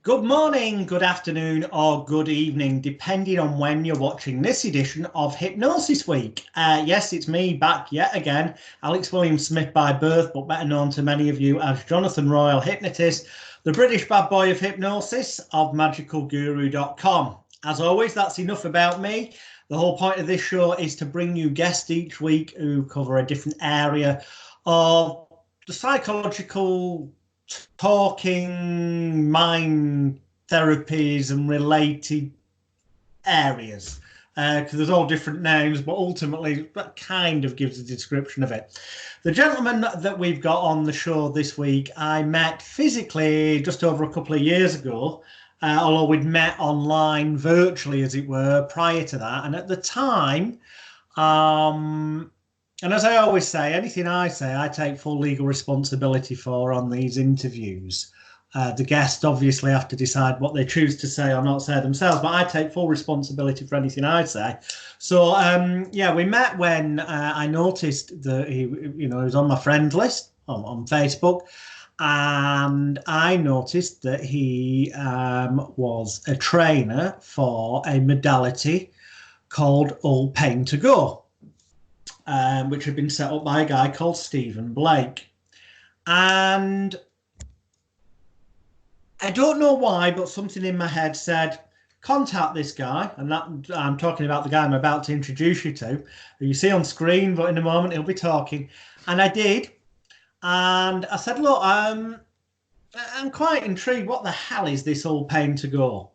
Good morning, good afternoon, or good evening, depending on when you're watching this edition of Hypnosis Week. Yes, it's me back yet again, Alex William Smith by birth, but better known to many of you as Jonathan Royal Hypnotist, the British bad boy of hypnosis of magicalguru.com. As always, that's enough about me. The whole point of this show is to bring you guests each week who cover a different area of the psychological talking, mind therapies and related areas, because there's all different names, but ultimately that kind of gives a description of it. The gentleman that we've got on the show this week, I met physically just over a couple of years ago, although we'd met online virtually, as it were, prior to that. And at the time, and as I always say, anything I say, I take full legal responsibility for on these interviews. The guests obviously have to decide what they choose to say or not say themselves, but I take full responsibility for anything I say. So, yeah, we met when I noticed that he was on my friend list on Facebook, and I noticed that he was a trainer for a modality called All Pain to Go. Which had been set up by a guy called Stephen Blake. And I don't know why, but something in my head said, contact this guy. And that I'm talking about the guy I'm about to introduce you to, who you see on screen, but in a moment he'll be talking. And I did. And I said, look, I'm quite intrigued. What the hell is this All Pain to Go?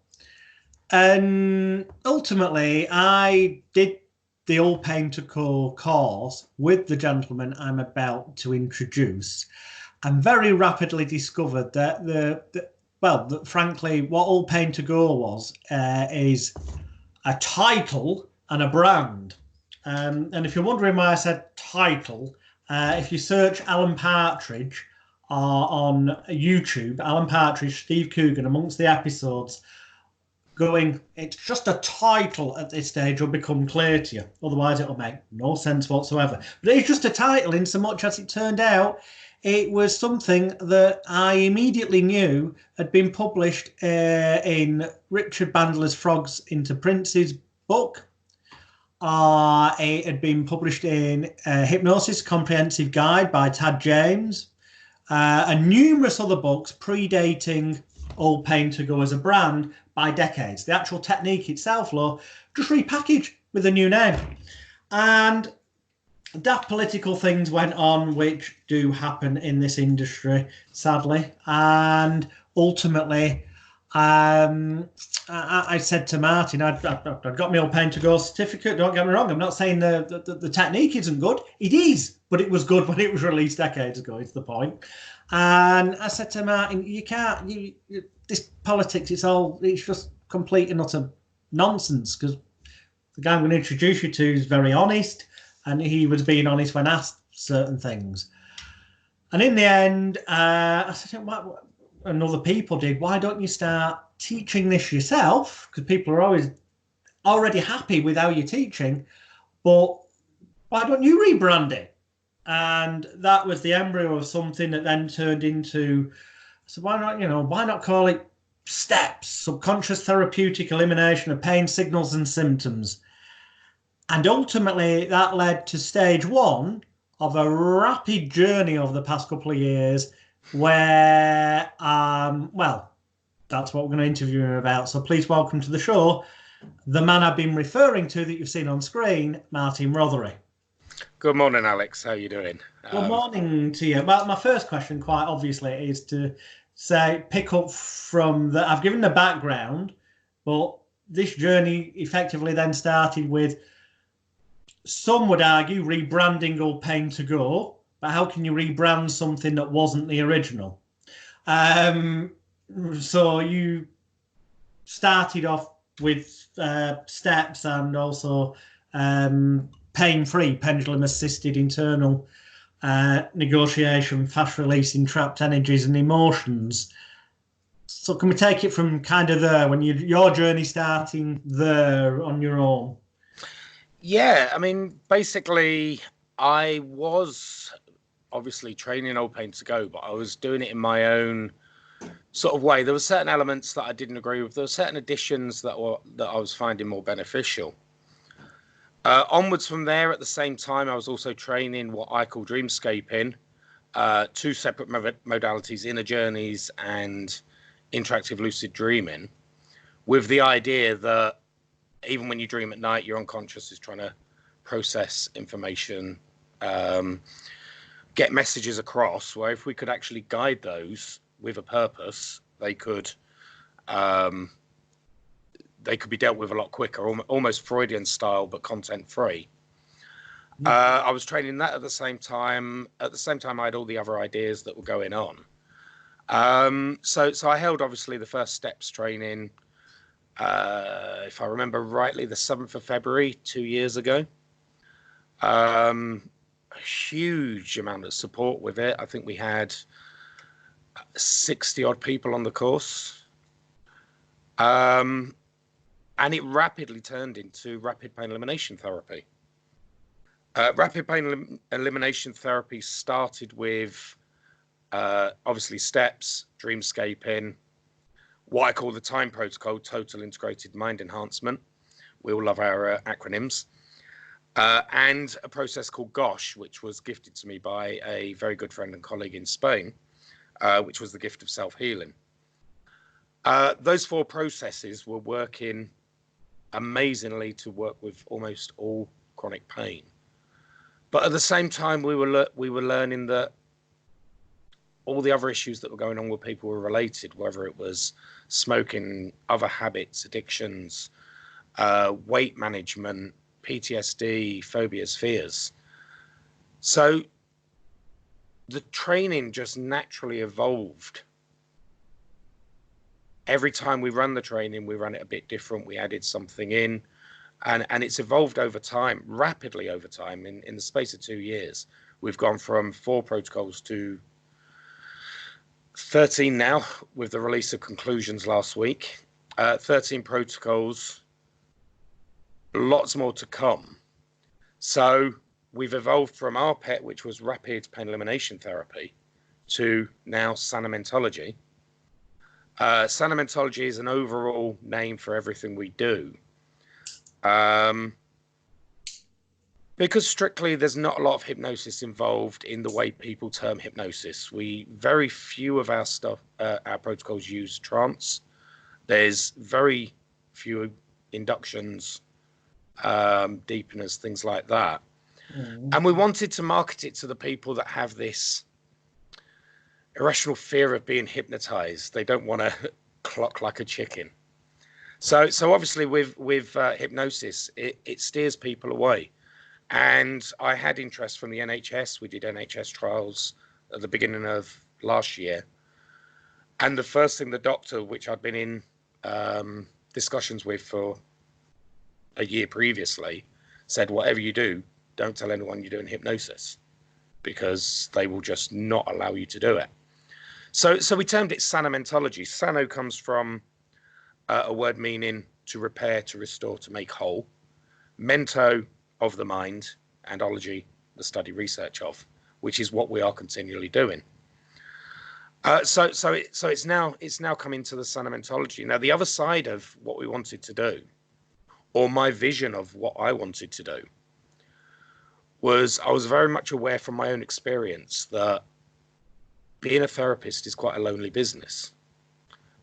And ultimately, I did the All Pain to Go course with the gentleman I'm about to introduce, and very rapidly discovered that frankly, what All Pain to Go was is a title and a brand. And if you're wondering why I said title, if you search Alan Partridge on YouTube, Alan Partridge, Steve Coogan, amongst the episodes, going, it's just a title at this stage will become clear to you. Otherwise, it'll make no sense whatsoever. But it's just a title, in so much as it turned out, it was something that I immediately knew had been published in Richard Bandler's Frogs into Prince's book. It had been published in Hypnosis Comprehensive Guide by Tad James, and numerous other books predating All Pain to Go as a brand by decades. The actual technique itself, though, just repackaged with a new name. And daft political things went on, which do happen in this industry, sadly. And ultimately, I said to Martin, I'd got my All Pain to Go certificate. Don't get me wrong. I'm not saying the technique isn't good. It is, but it was good when it was released decades ago, is the point. And I said to Martin, you can't, this politics, it's just complete and utter nonsense, because the guy I'm going to introduce you to is very honest, and he was being honest when asked certain things. And in the end, I said, and other people did, why don't you start teaching this yourself? Because people are always already happy with how you're teaching, but why don't you rebrand it? And that was the embryo of something that then turned into, so why not call it STEPS, Subconscious Therapeutic Elimination of Pain Signals and Symptoms. And ultimately that led to stage one of a rapid journey over the past couple of years where, that's what we're going to interview him about. So please welcome to the show, the man I've been referring to that you've seen on screen, Martin Rothery. Good morning, Alex. How are you doing? Good morning to you. Well, my first question, quite obviously, is to say, pick up from the, I've given the background, but this journey effectively then started with, some would argue, rebranding All Pain to Go, but how can you rebrand something that wasn't the original? So you started off with steps and also pain-free, pendulum-assisted internal negotiation, fast releasing trapped energies and emotions. So can we take it from kind of there, when your journey starting there on your own? Yeah, I mean, basically, I was obviously training All Pain to Go, but I was doing it in my own sort of way. There were certain elements that I didn't agree with. There were certain additions that I was finding more beneficial. Onwards from there, at the same time, I was also training what I call dreamscaping, two separate modalities, inner journeys and interactive lucid dreaming, with the idea that even when you dream at night, your unconscious is trying to process information, get messages across, where if we could actually guide those with a purpose, they could be dealt with a lot quicker, almost Freudian style, but content free. I was training that at the same time. At the same time, I had all the other ideas that were going on. So I held, obviously, the first steps training, if I remember rightly, the 7th of February, 2 years ago. A huge amount of support with it. I think we had 60 odd people on the course. And it rapidly turned into rapid pain elimination therapy. Rapid pain elimination therapy started with obviously steps, dreamscaping, what I call the TIME protocol, Total Integrated Mind Enhancement. We all love our acronyms. And a process called GOSH, which was gifted to me by a very good friend and colleague in Spain, which was the gift of self-healing. Those 4 processes were working amazingly to work with almost all chronic pain. But at the same time, we were learning that all the other issues that were going on with people were related, whether it was smoking, other habits, addictions, weight management, PTSD, phobias, fears. So the training just naturally evolved. Every time we run the training, we run it a bit different. We added something in, and it's evolved over time, rapidly over time. In the space of 2 years, we've gone from 4 protocols to 13 now, with the release of conclusions last week. 13 protocols, lots more to come. So we've evolved from RPET, which was rapid pain elimination therapy, to now sanamentology. Sanamentology is an overall name for everything we do. Because strictly there's not a lot of hypnosis involved in the way people term hypnosis. Very few of our our protocols use trance. There's very few inductions, deepeners, things like that. And we wanted to market it to the people that have this irrational fear of being hypnotized. They don't want to clock like a chicken. So obviously with hypnosis, it steers people away. And I had interest from the NHS. We did NHS trials at the beginning of last year. And the first thing the doctor, which I'd been in discussions with for a year previously, said, whatever you do, don't tell anyone you're doing hypnosis, because they will just not allow you to do it. So we termed it sanamentology. Sano comes from a word meaning to repair, to restore, to make whole. Mento, of the mind, and ology, the study research of, which is what we are continually doing. So it's now come into the sanamentology. Now, the other side of what we wanted to do, or my vision of what I wanted to do, was I was very much aware from my own experience that being a therapist is quite a lonely business.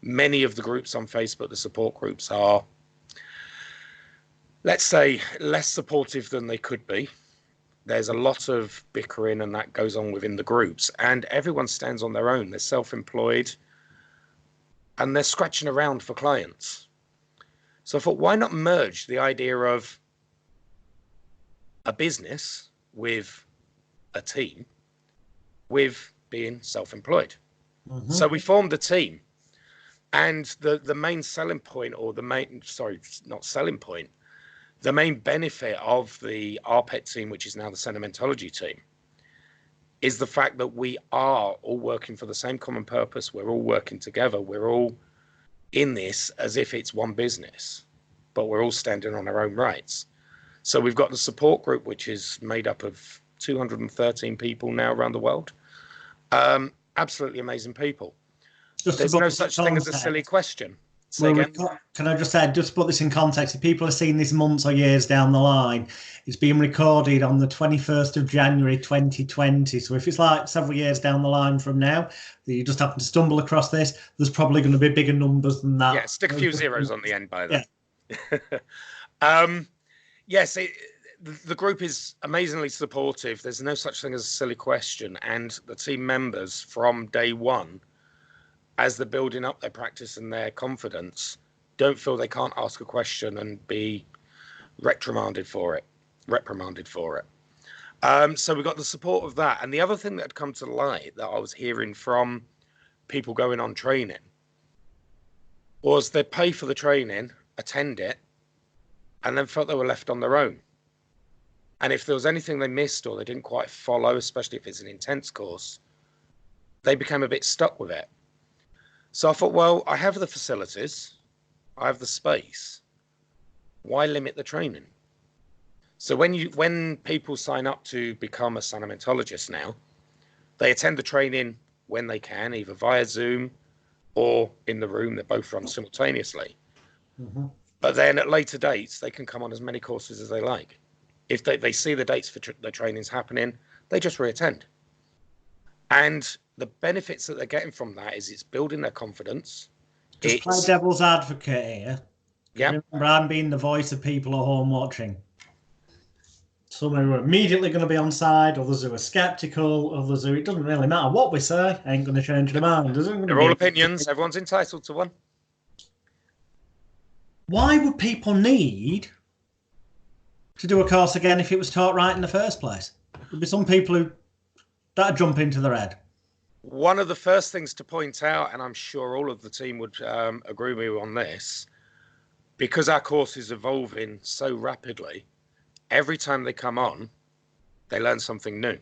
Many of the groups on Facebook, the support groups, are, let's say, less supportive than they could be. There's a lot of bickering and that goes on within the groups, and everyone stands on their own. They're self-employed and they're scratching around for clients. So I thought, why not merge the idea of a business with a team with being self-employed? So we formed a team, and the main selling point, or the main benefit of the RPET team, which is now the sanamentology team, is the fact that we are all working for the same common purpose. We're all working together. We're all in this as if it's one business, but we're all standing on our own rights. So we've got the support group, which is made up of 213 people now around the world. Absolutely amazing people. Just There's no such thing as a silly question. Say again. Can I just say, just put this in context, if people are seeing this months or years down the line, it's being recorded on the 21st of January 2020. So if it's like several years down the line from now, that you just happen to stumble across this, there's probably going to be bigger numbers than that. Yeah, stick a few zeros on the end by then. Yeah. Yes, the group is amazingly supportive. There's no such thing as a silly question. And the team members from day one, as they're building up their practice and their confidence, don't feel they can't ask a question and be reprimanded for it. So we got the support of that. And the other thing that had come to light that I was hearing from people going on training was they pay for the training, attend it, and then felt they were left on their own. And if there was anything they missed or they didn't quite follow, especially if it's an intense course, they became a bit stuck with it. So I thought, well, I have the facilities, I have the space. Why limit the training? So when people sign up to become a sanimentologist now, they attend the training when they can, either via Zoom or in the room. They're both run simultaneously. Mm-hmm. But then at later dates, they can come on as many courses as they like. If they see the dates for the trainings happening, they just reattend. And the benefits that they're getting from that is it's building their confidence. Just play devil's advocate here. Yeah. Remember, I'm being the voice of people at home watching. Some who are immediately going to be on side, others who are sceptical, others who it doesn't really matter what we say, ain't going to change their mind. They're all opinions. Everyone's entitled to one. Why would people need to do a course again if it was taught right in the first place? There'd be some people who that'd jump into their head. One of the first things to point out, and I'm sure all of the team would agree with me on this, because our course is evolving so rapidly, every time they come on, they learn something new.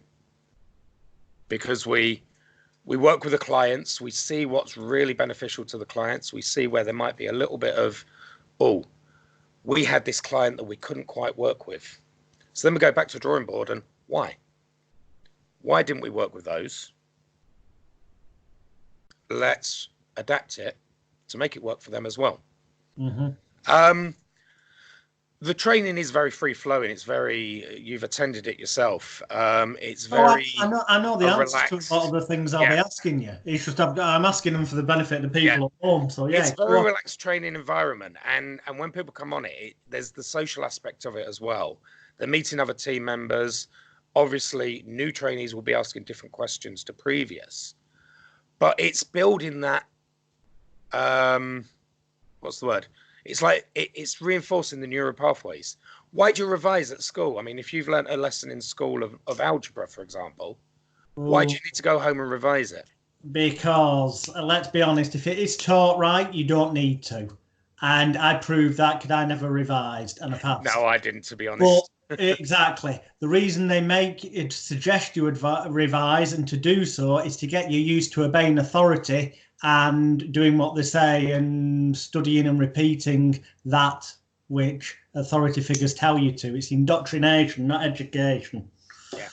Because we work with the clients, we see what's really beneficial to the clients, we see where there might be a little bit of, oh, we had this client that we couldn't quite work with. So then we go back to the drawing board and why? Why didn't we work with those? Let's adapt it to make it work for them as well. Mm-hmm. The training is very free flowing. It's very, you've attended it yourself. It's very. I know the answer to a lot of the things I'll be asking you. It's just I'm asking them for the benefit of the people at home. So yeah, it's a very relaxed training environment, and when people come on it, there's the social aspect of it as well. They're meeting other team members. Obviously, new trainees will be asking different questions to previous, but it's building that. What's the word? It's like it's reinforcing the neural pathways. Why do you revise at school? I mean, if you've learnt a lesson in school of algebra, for example, why do you need to go home and revise it? Because let's be honest, if it is taught right, you don't need to. And I proved that because I never revised and I passed. No, I didn't, to be honest. But exactly. The reason they make it suggest you revise and to do so is to get you used to obeying authority and doing what they say and studying and repeating that which authority figures tell you to. It's indoctrination, not education. Yeah.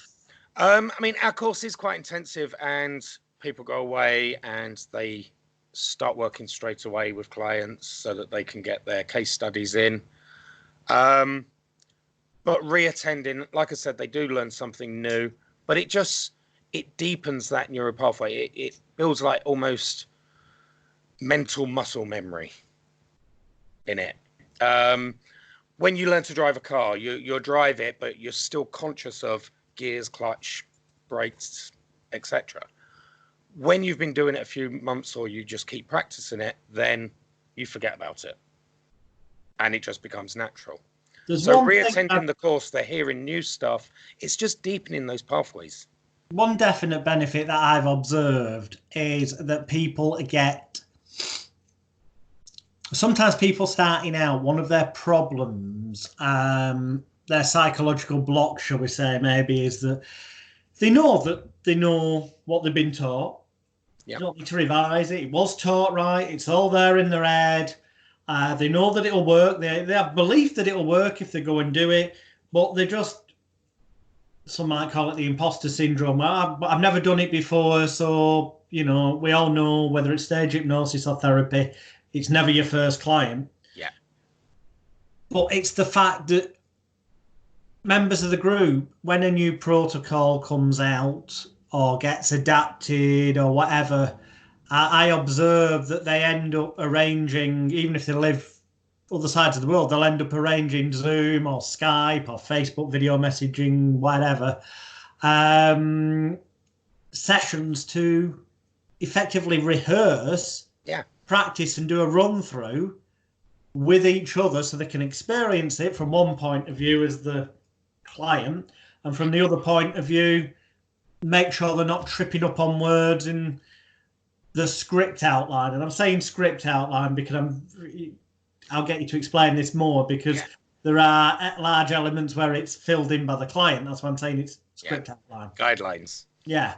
I mean, our course is quite intensive, and people go away and they start working straight away with clients so that they can get their case studies in. But reattending, like I said, they do learn something new, but it deepens that neural pathway. It builds like almost mental muscle memory in it. When you learn to drive a car, you drive it, but you're still conscious of gears, clutch, brakes, etc. When you've been doing it a few months or you just keep practicing it, then you forget about it and it just becomes natural. So reattending the course, they're hearing new stuff. It's just deepening those pathways. One definite benefit that I've observed is that people get... Sometimes people starting out, one of their problems, their psychological block, shall we say, maybe, is that they know what they've been taught. Yep. They don't need to revise it. It was taught right. It's all there in their head. They know that it'll work. They have belief that it'll work if they go and do it, but they just, some might call it the imposter syndrome. Well, I've never done it before, so you know, we all know whether it's stage hypnosis or therapy, it's never your first client. Yeah. But it's the fact that members of the group, when a new protocol comes out or gets adapted or whatever, I observe that they end up arranging, even if they live other sides of the world, they'll end up arranging Zoom or Skype or Facebook video messaging, whatever, sessions to effectively rehearse, practice and do a run through with each other so they can experience it from one point of view as the client, and from the other point of view, make sure they're not tripping up on words in the script outline. And I'm saying script outline because I'll get you to explain this more, because there are large elements where it's filled in by the client. That's why I'm saying it's script outline. Guidelines. Yeah.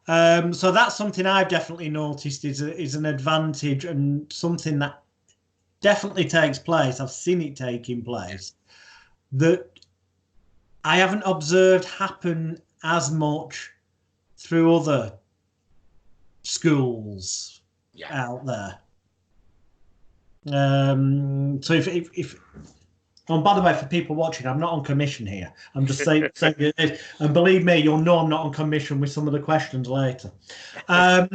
So that's something I've definitely noticed is an advantage, and something that definitely takes place. I've seen it taking place that I haven't observed happen as much through other schools out there. So if and by the way, for people watching, I'm not on commission here. I'm just saying it, and believe me, you'll know I'm not on commission with some of the questions later. But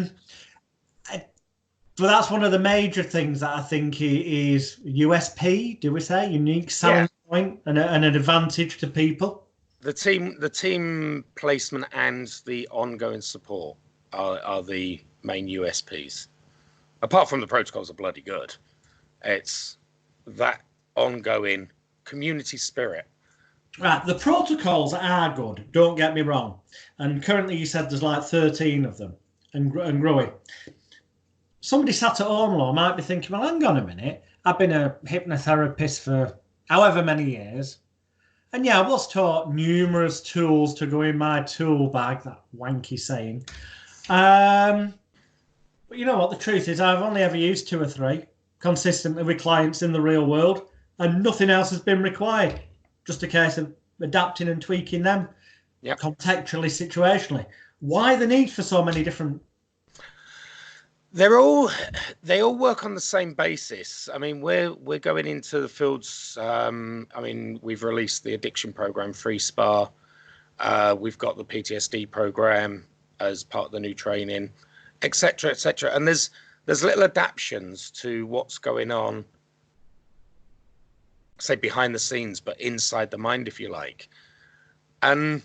that's one of the major things that I think is USP. Do we say unique selling point and an advantage to people? The team placement and the ongoing support are the main USPs. Apart from the protocols are bloody good, it's that ongoing community spirit. Right, the protocols are good, don't get me wrong. And currently you said there's like 13 of them and growing. Somebody sat at home though might be thinking, well, hang on a minute, I've been a hypnotherapist for however many years. And yeah, I was taught numerous tools to go in my tool bag, that wanky saying. But you know what, the truth is I've only ever used 2 or 3 consistently with clients in the real world, and nothing else has been required. Just a case of adapting and tweaking them contextually, situationally. Why the need for so many different? They all work on the same basis. I mean, we're going into the fields. I mean, we've released the addiction program, Free Spa. We've got the PTSD program as part of the new training, etc., etc. And there's little adaptations to what's going on, say behind the scenes, but inside the mind, if you like. And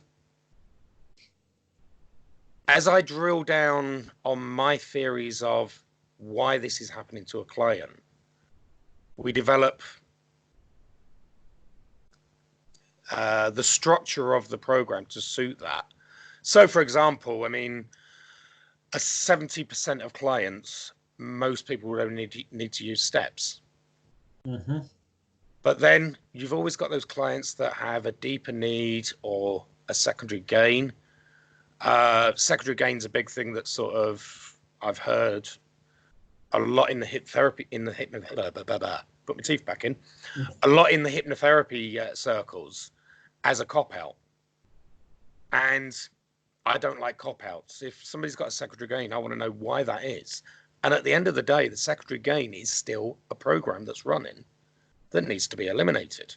as I drill down on my theories of why this is happening to a client, we develop the structure of the program to suit that. So, for example, I mean, 70% of clients, most people would only need to use steps. Mm-hmm. But then you've always got those clients that have a deeper need or a secondary gain. Secondary gain's a big thing that sort of I've heard a lot in the put my teeth back in, a lot in the hypnotherapy circles as a cop-out. And I don't like cop-outs. If somebody's got a secondary gain, I want to know why that is. And at the end of the day, the secondary gain is still a program that's running that needs to be eliminated.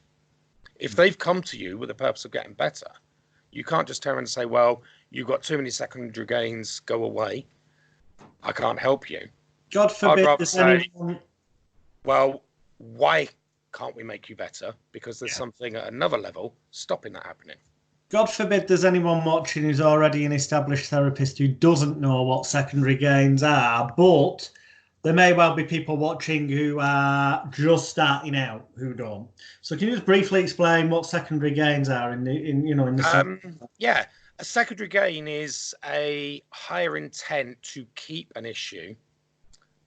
If they've come to you with the purpose of getting better, you can't just turn around and say, well, you've got too many secondary gains, go away. I can't help you. God forbid. I'd rather say, well, why can't we make you better? Because there's something at another level stopping that happening. God forbid there's anyone watching who's already an established therapist who doesn't know what secondary gains are, but there may well be people watching who are just starting out who don't. So can you just briefly explain what secondary gains are in the yeah, a secondary gain is a higher intent to keep an issue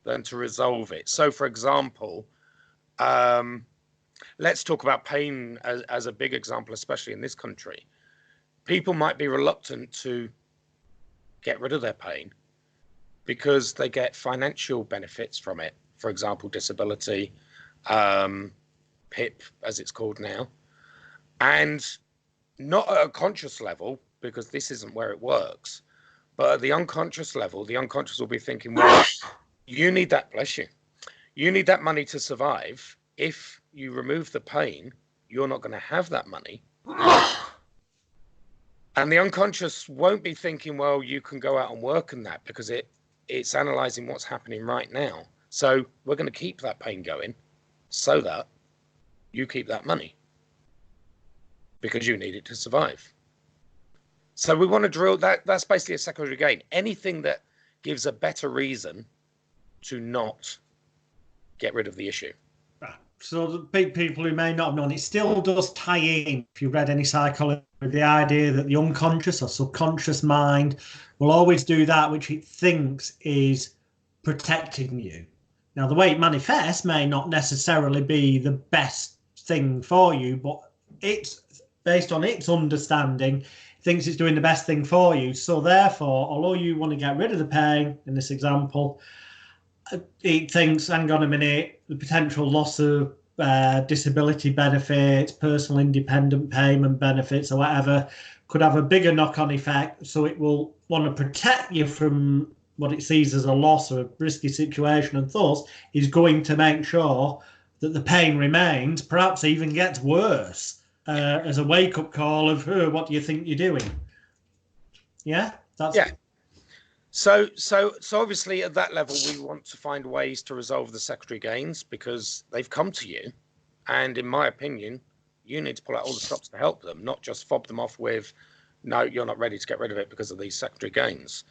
than to resolve it. So, for example, let's talk about pain as a big example, especially in this country. People might be reluctant to get rid of their pain because they get financial benefits from it. For example, disability, PIP, as it's called now. And not at a conscious level, because this isn't where it works, But at the unconscious level, the unconscious will be thinking, well, you need that, bless you. You need that money to survive. If you remove the pain, you're not going to have that money. And the unconscious won't be thinking, well, you can go out and work on that, because it's analyzing what's happening right now. So we're going to keep that pain going so that you keep that money, because you need it to survive. So we want to drill that. That's basically a secondary gain. Anything that gives a better reason to not get rid of the issue. So the big people who may not have known, it still does tie in, if you read any psychology, with the idea that the unconscious or subconscious mind will always do that which it thinks is protecting you. Now, the way it manifests may not necessarily be the best thing for you, but it's based on its understanding, thinks it's doing the best thing for you. So therefore, although you want to get rid of the pain in this example, it thinks, hang on a minute, the potential loss of disability benefits, personal independent payment benefits, or whatever, could have a bigger knock-on effect. So it will want to protect you from what it sees as a loss or a risky situation, and thus is going to make sure that the pain remains, perhaps even gets worse, as a wake-up call of, oh, what do you think you're doing? Yeah? Yeah. So obviously at that level, we want to find ways to resolve the secondary gains, because they've come to you. And in my opinion, you need to pull out all the stops to help them, not just fob them off with, no, you're not ready to get rid of it because of these secondary gains.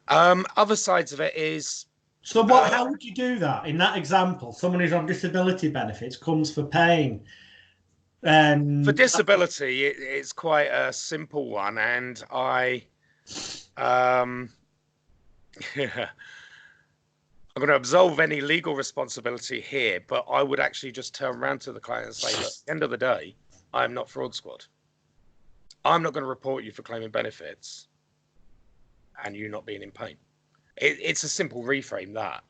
Other sides of it is... So how would you do that? In that example, someone who's on disability benefits comes for pain. For disability, it's quite a simple one. And yeah. I'm going to absolve any legal responsibility here, but I would actually just turn around to the client and say, look, at the end of the day, I am not fraud squad. I'm not going to report you for claiming benefits and you not being in pain. It's a simple reframe, that.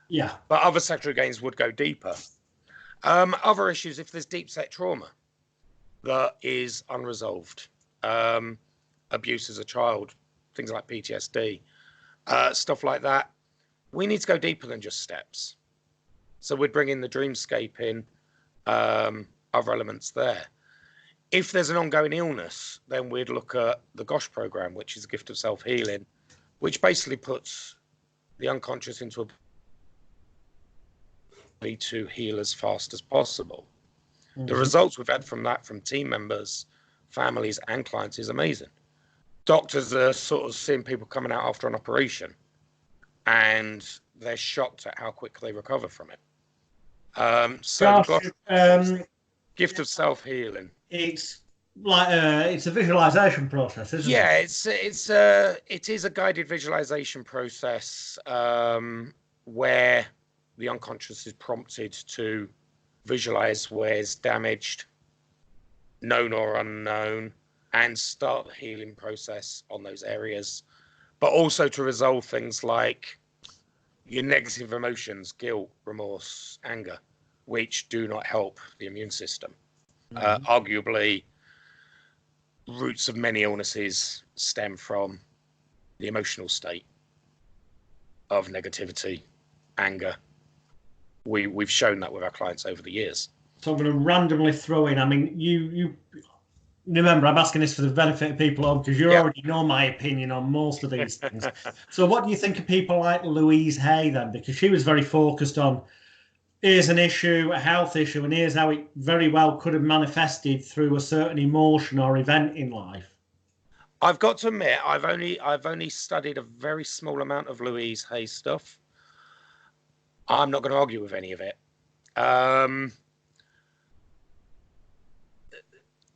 Yeah. But other secondary gains would go deeper. Other issues, if there's deep set trauma that is unresolved, abuse as a child, things like PTSD, stuff like that, we need to go deeper than just steps. So we'd bring in the dreamscape in, other elements there. If there's an ongoing illness, then we'd look at the GOSH program, which is a gift of self-healing, which basically puts the unconscious into a ability to heal as fast as possible. Mm-hmm. The results we've had from that, from team members, families and clients, is amazing. Doctors are sort of seeing people coming out after an operation and they're shocked at how quick they recover from it. Gift of self-healing. It's like it's a visualization process, isn't it? Yeah, it is a guided visualization process where the unconscious is prompted to visualize where's damaged, known or unknown, and start the healing process on those areas, but also to resolve things like your negative emotions, guilt, remorse, anger, which do not help the immune system. Mm-hmm. Arguably, roots of many illnesses stem from the emotional state of negativity, anger. We've shown that with our clients over the years. So I'm going to randomly throw in, I mean, you remember, I'm asking this for the benefit of people because you already know my opinion on most of these things. So what do you think of people like Louise Hay then? Because she was very focused on, here's an issue, a health issue, and here's how it very well could have manifested through a certain emotion or event in life. I've got to admit, I've only studied a very small amount of Louise Hay stuff. I'm not going to argue with any of it.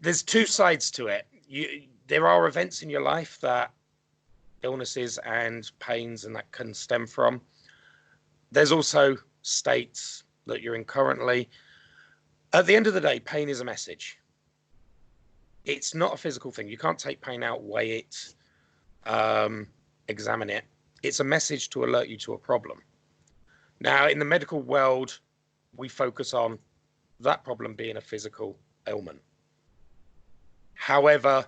There's two sides to it. There are events in your life that illnesses and pains and that can stem from. There's also states that you're in currently. At the end of the day, pain is a message. It's not a physical thing. You can't take pain out, weigh it, examine it. It's a message to alert you to a problem. Now, in the medical world, we focus on that problem being a physical ailment. However,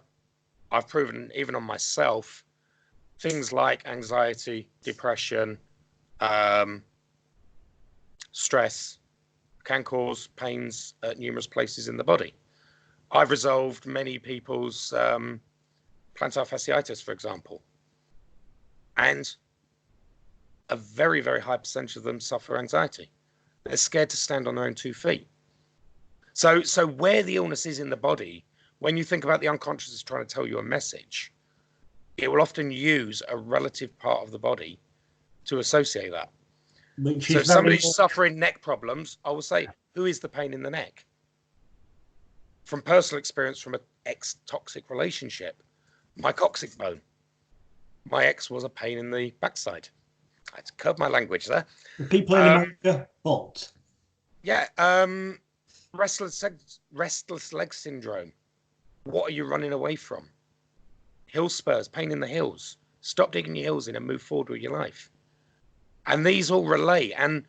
I've proven, even on myself, things like anxiety, depression, stress can cause pains at numerous places in the body. I've resolved many people's plantar fasciitis, for example, and a very, very high percentage of them suffer anxiety. They're scared to stand on their own 2 feet. So where the illness is in the body, when you think about the unconscious as trying to tell you a message, it will often use a relative part of the body to associate that. So if somebody's suffering neck problems, I will say, who is the pain in the neck? From personal experience from an ex-toxic relationship, my coccyx bone. My ex was a pain in the backside. I had to curb my language there. The people in America, but yeah, restless leg syndrome. What are you running away from? Hill spurs, pain in the heels. Stop digging your heels in and move forward with your life. And these all relate. And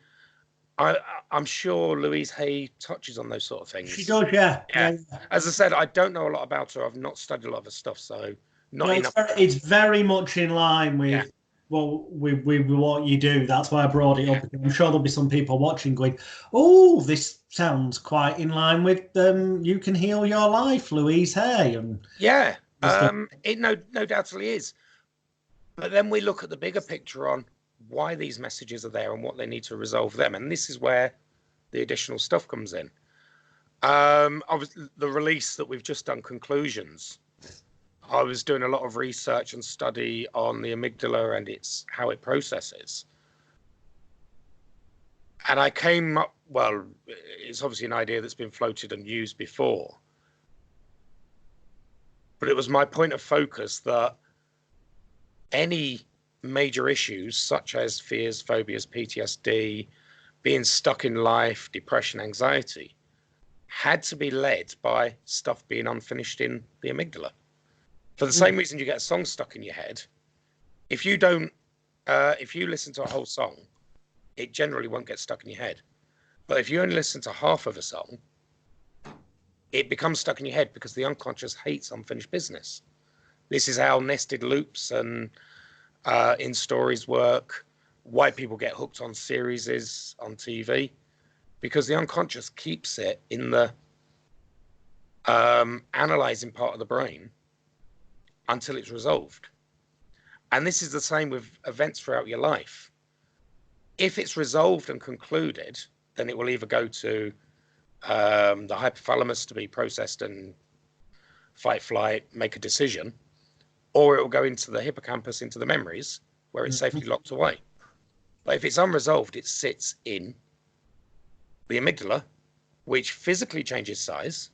I'm sure Louise Hay touches on those sort of things. She does, yeah. As I said, I don't know a lot about her. I've not studied a lot of her stuff, so not enough. It's very much in line with with what you do. That's why I brought it up. I'm sure there'll be some people watching going, "Oh, this sounds quite in line with You Can Heal Your Life, Louise Hay." And it no doubtly is. But then we look at the bigger picture on why these messages are there and what they need to resolve them. And this is where the additional stuff comes in. Obviously, the release that we've just done, Conclusions, I was doing a lot of research and study on the amygdala and how it processes. And I came up, well, it's obviously an idea that's been floated and used before. But it was my point of focus that any major issues such as fears, phobias, PTSD, being stuck in life, depression, anxiety, had to be led by stuff being unfinished in the amygdala. For the same reason you get a song stuck in your head, if you listen to a whole song, it generally won't get stuck in your head. But if you only listen to half of a song, it becomes stuck in your head because the unconscious hates unfinished business. This is how nested loops and in stories work, why people get hooked on series on TV, because the unconscious keeps it in the analyzing part of the brain until it's resolved. And this is the same with events throughout your life. If it's resolved and concluded, then it will either go to the hypothalamus to be processed and fight, flight, make a decision, or it will go into the hippocampus, into the memories, where it's safely locked away. But if it's unresolved, it sits in the amygdala, which physically changes size.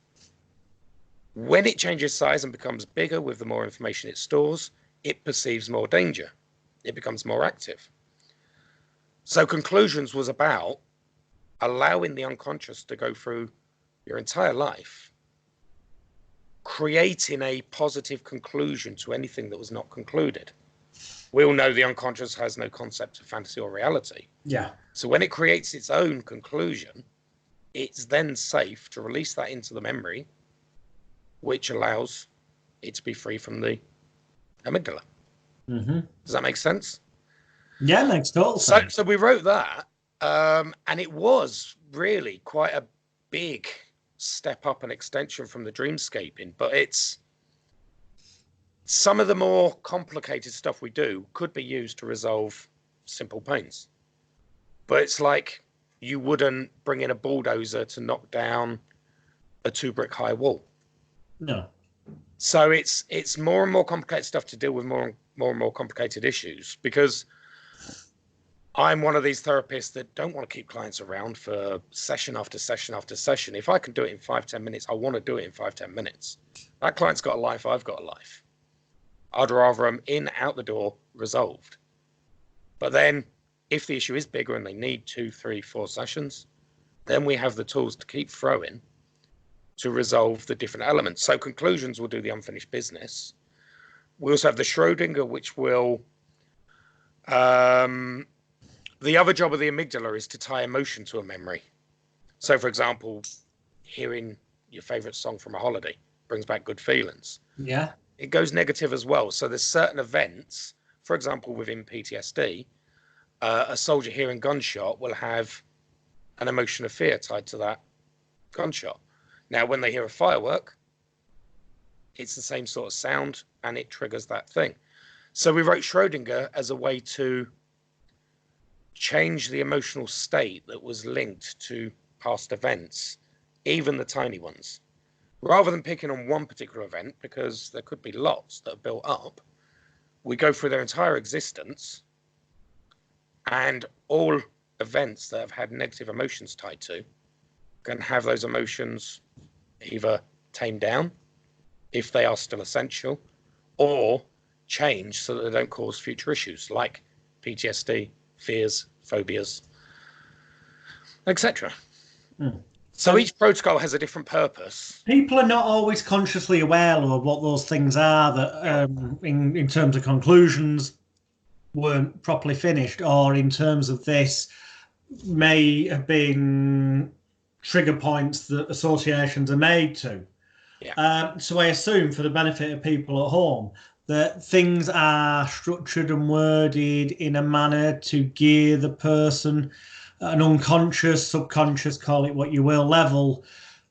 When it changes size and becomes bigger with the more information it stores, it perceives more danger. It becomes more active. So Conclusions was about allowing the unconscious to go through your entire life, creating a positive conclusion to anything that was not concluded. We all know the unconscious has no concept of fantasy or reality. Yeah. So when it creates its own conclusion, it's then safe to release that into the memory, which allows it to be free from the amygdala. Mm-hmm. Does that make sense? Yeah, makes total sense. So we wrote that, and it was really quite a big step up and extension from the dreamscaping, but it's some of the more complicated stuff we do could be used to resolve simple pains. But it's like you wouldn't bring in a bulldozer to knock down a 2-brick high wall. No. So it's more and more complicated stuff to deal with more and more complicated issues, because I'm one of these therapists that don't want to keep clients around for session after session after session. If I can do it in 5-10 minutes, I want to do it in 5-10 minutes. That client's got a life, I've got a life. I'd rather them in, out the door, resolved. But then if the issue is bigger and they need 2, 3, 4 sessions, then we have the tools to keep throwing to resolve the different elements. So Conclusions will do the unfinished business. We also have the Schrodinger, which will... the other job of the amygdala is to tie emotion to a memory. So, for example, hearing your favorite song from a holiday brings back good feelings. Yeah. It goes negative as well. So there's certain events for example, within PTSD, a soldier hearing gunshot will have an emotion of fear tied to that gunshot. Now, when they hear a firework, it's the same sort of sound and it triggers that thing. So we wrote Schrodinger as a way to change the emotional state that was linked to past events, even the tiny ones. Rather than picking on one particular event, because there could be lots that are built up, we go through their entire existence, and all events that have had negative emotions tied to can have those emotions either tamed down, if they are still essential, or change so that they don't cause future issues like PTSD, fears, phobias, etc. So each protocol has a different purpose. People are not always consciously aware of what those things are that, in terms of conclusions, weren't properly finished, or in terms of this, may have been trigger points that associations are made to. Yeah. So I assume, for the benefit of people at home, that things are structured and worded in a manner to gear the person, an unconscious, subconscious, call it what you will, level,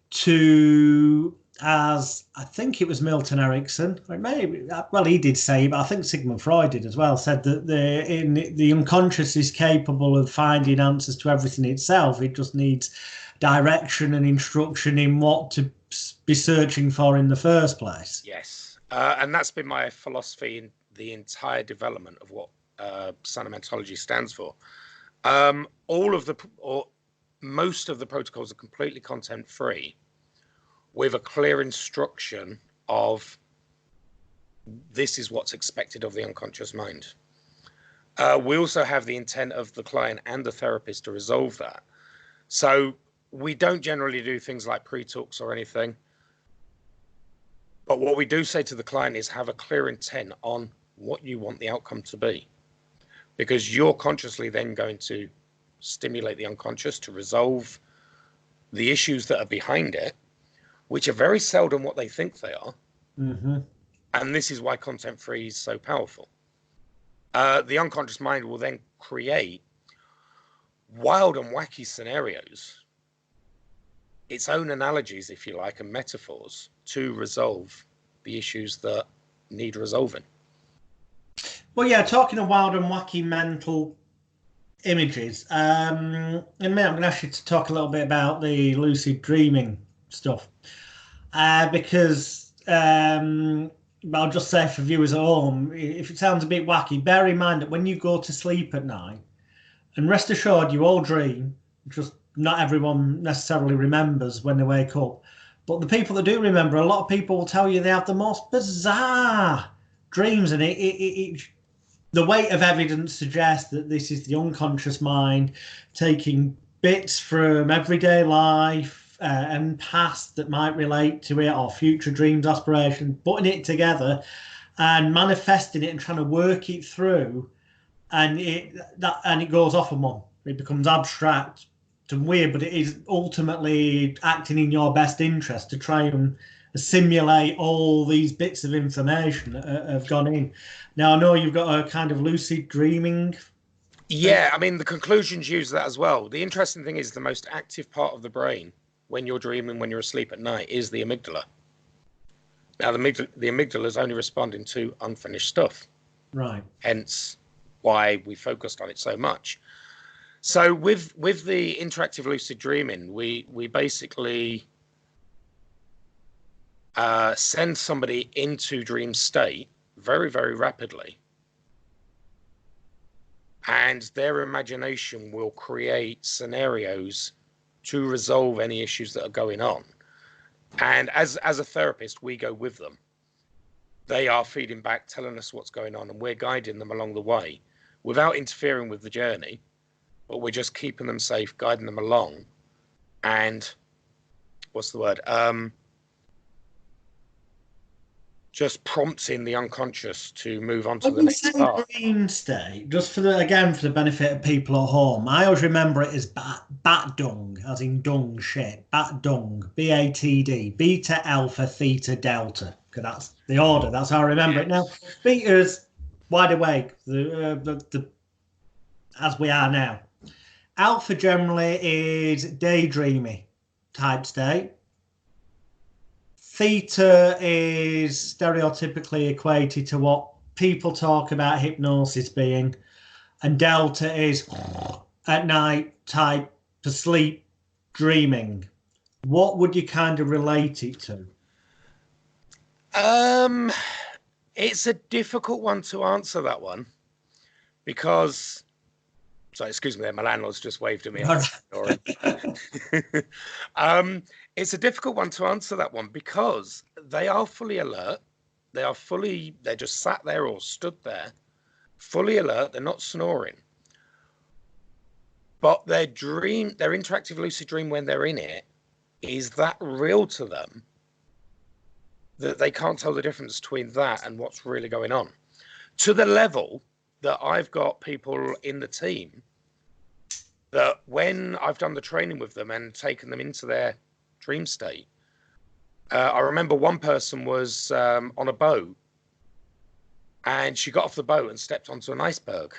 to, as I think it was Milton Erickson, or maybe, well, he did say, but I think Sigmund Freud did as well, said that the unconscious is capable of finding answers to everything itself. It just needs direction and instruction in what to be searching for in the first place. Yes. And that's been my philosophy in the entire development of what Sanamentology stands for. Most of the protocols are completely content free, with a clear instruction of this is what's expected of the unconscious mind. We also have the intent of the client and the therapist to resolve that. So we don't generally do things like pre-talks or anything. But what we do say to the client is have a clear intent on what you want the outcome to be, because you're consciously then going to stimulate the unconscious to resolve the issues that are behind it, which are very seldom what they think they are. Mm-hmm. And this is why content free is so powerful. The unconscious mind will then create wild and wacky scenarios, its own analogies, if you like, and metaphors to resolve the issues that need resolving. Well, yeah, talking of wild and wacky mental images, and I'm going to ask you to talk a little bit about the lucid dreaming stuff, because I'll just say for viewers at home, if it sounds a bit wacky, bear in mind that when you go to sleep at night, and rest assured you all dream, just not everyone necessarily remembers when they wake up, but the people that do remember, a lot of people will tell you they have the most bizarre dreams, and the weight of evidence suggests that this is the unconscious mind taking bits from everyday life and past that might relate to it, or future dreams, aspirations, putting it together and manifesting it and trying to work it through, and it goes off and on. It becomes abstract and weird, but it is ultimately acting in your best interest to try and simulate all these bits of information that have gone in. Now, I know you've got a kind of lucid dreaming. Yeah, I mean, the conclusions use that as well. The interesting thing is the most active part of the brain when you're dreaming, when you're asleep at night, is the amygdala. Now, the amygdala is only responding to unfinished stuff. Right. Hence why we focused on it so much. So with the interactive lucid dreaming, we basically send somebody into dream state very, very rapidly, and their imagination will create scenarios to resolve any issues that are going on. And as a therapist, we go with them. They are feeding back, telling us what's going on, and we're guiding them along the way without interfering with the journey, but we're just keeping them safe, guiding them along. And what's the word? Just prompting the unconscious to move on to the next part. Dream state, just for the benefit of people at home, I always remember it as bat dung, as in dung shit. Bat dung, BATD, beta alpha theta delta, because that's the order. That's how I remember it. Now, beta's wide awake, as we are now. Alpha generally is daydreamy type state. Theta is stereotypically equated to what people talk about hypnosis being, and delta is at night type to sleep dreaming. What would you kind of relate it to? It's a difficult one to answer, that one, because, sorry, excuse me, my landlord's just waved at me. It's a difficult one to answer, that one, because they are fully alert. They're just sat there or stood there, fully alert. They're not snoring. But their interactive lucid dream when they're in it, is that real to them that they can't tell the difference between that and what's really going on. To the level that I've got people in the team that when I've done the training with them and taken them into their dream state, I remember one person was on a boat and she got off the boat and stepped onto an iceberg.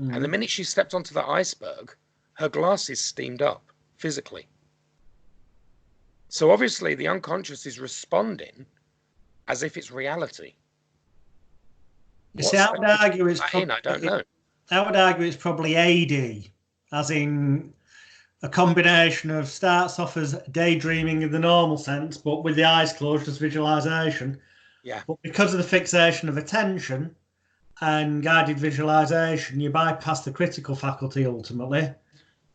Mm-hmm. And the minute she stepped onto that iceberg, her glasses steamed up physically. So obviously the unconscious is responding as if it's reality. See, I would argue it's I don't know. I would argue it's probably AD, as in a combination of starts off as daydreaming in the normal sense, but with the eyes closed as visualization. Yeah. But because of the fixation of attention and guided visualization, you bypass the critical faculty ultimately,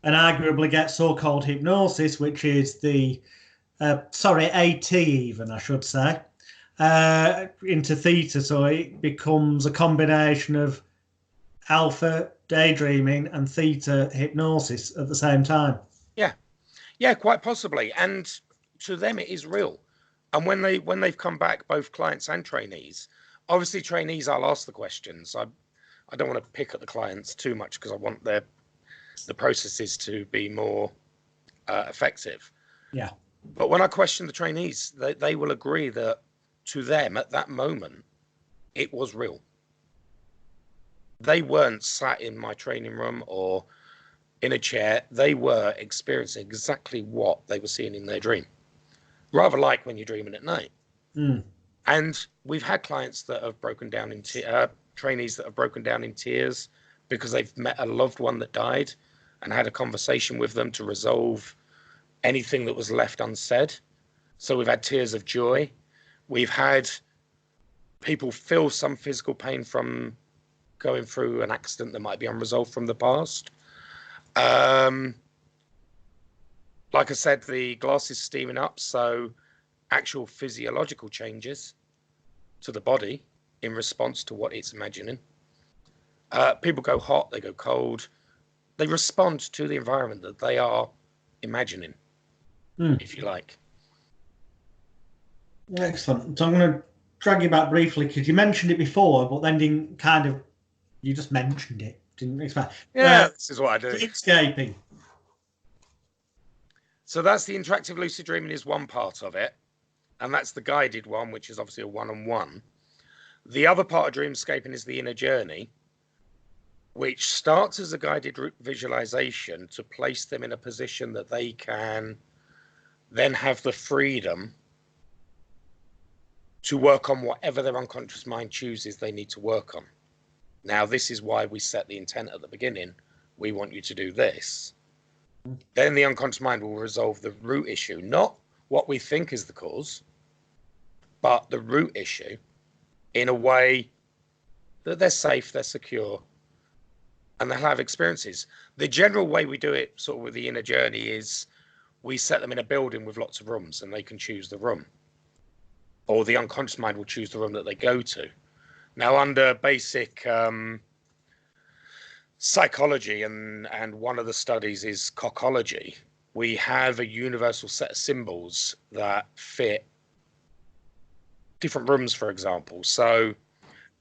and arguably get so-called hypnosis, which is the AT even, I should say, into theta. So it becomes a combination of alpha daydreaming and theta hypnosis at the same time. Yeah, quite possibly. And to them, it is real. And when they've come back, both clients and trainees, obviously trainees, I'll ask the questions. I don't want to pick at the clients too much because I want the processes to be more effective. Yeah. But when I question the trainees, they will agree that to them at that moment, it was real. They weren't sat in my training room or in a chair. They were experiencing exactly what they were seeing in their dream. Rather like when you're dreaming at night. Mm. And we've had clients that have broken down in trainees that have broken down in tears because they've met a loved one that died and had a conversation with them to resolve anything that was left unsaid. So we've had tears of joy. We've had people feel some physical pain from going through an accident that might be unresolved from the past. Like I said, the glass is steaming up, so actual physiological changes to the body in response to what it's imagining. People go hot, they go cold. They respond to the environment that they are imagining, if you like. Excellent. So I'm going to drag you back briefly because you mentioned it before, but then didn't kind of, you just mentioned it. Didn't expect. Yeah, this is what I do. Dreamscaping. So that's the interactive lucid dreaming is one part of it. And that's the guided one, which is obviously a one-on-one. The other part of dreamscaping is the inner journey, which starts as a guided visualization to place them in a position that they can then have the freedom to work on whatever their unconscious mind chooses they need to work on. Now, this is why we set the intent at the beginning. We want you to do this. Then the unconscious mind will resolve the root issue, not what we think is the cause, but the root issue in a way that they're safe, they're secure, and they'll have experiences. The general way we do it sort of with the inner journey is we set them in a building with lots of rooms and they can choose the room. Or the unconscious mind will choose the room that they go to. Now, under basic psychology, and one of the studies is cochology, we have a universal set of symbols that fit different rooms, for example. So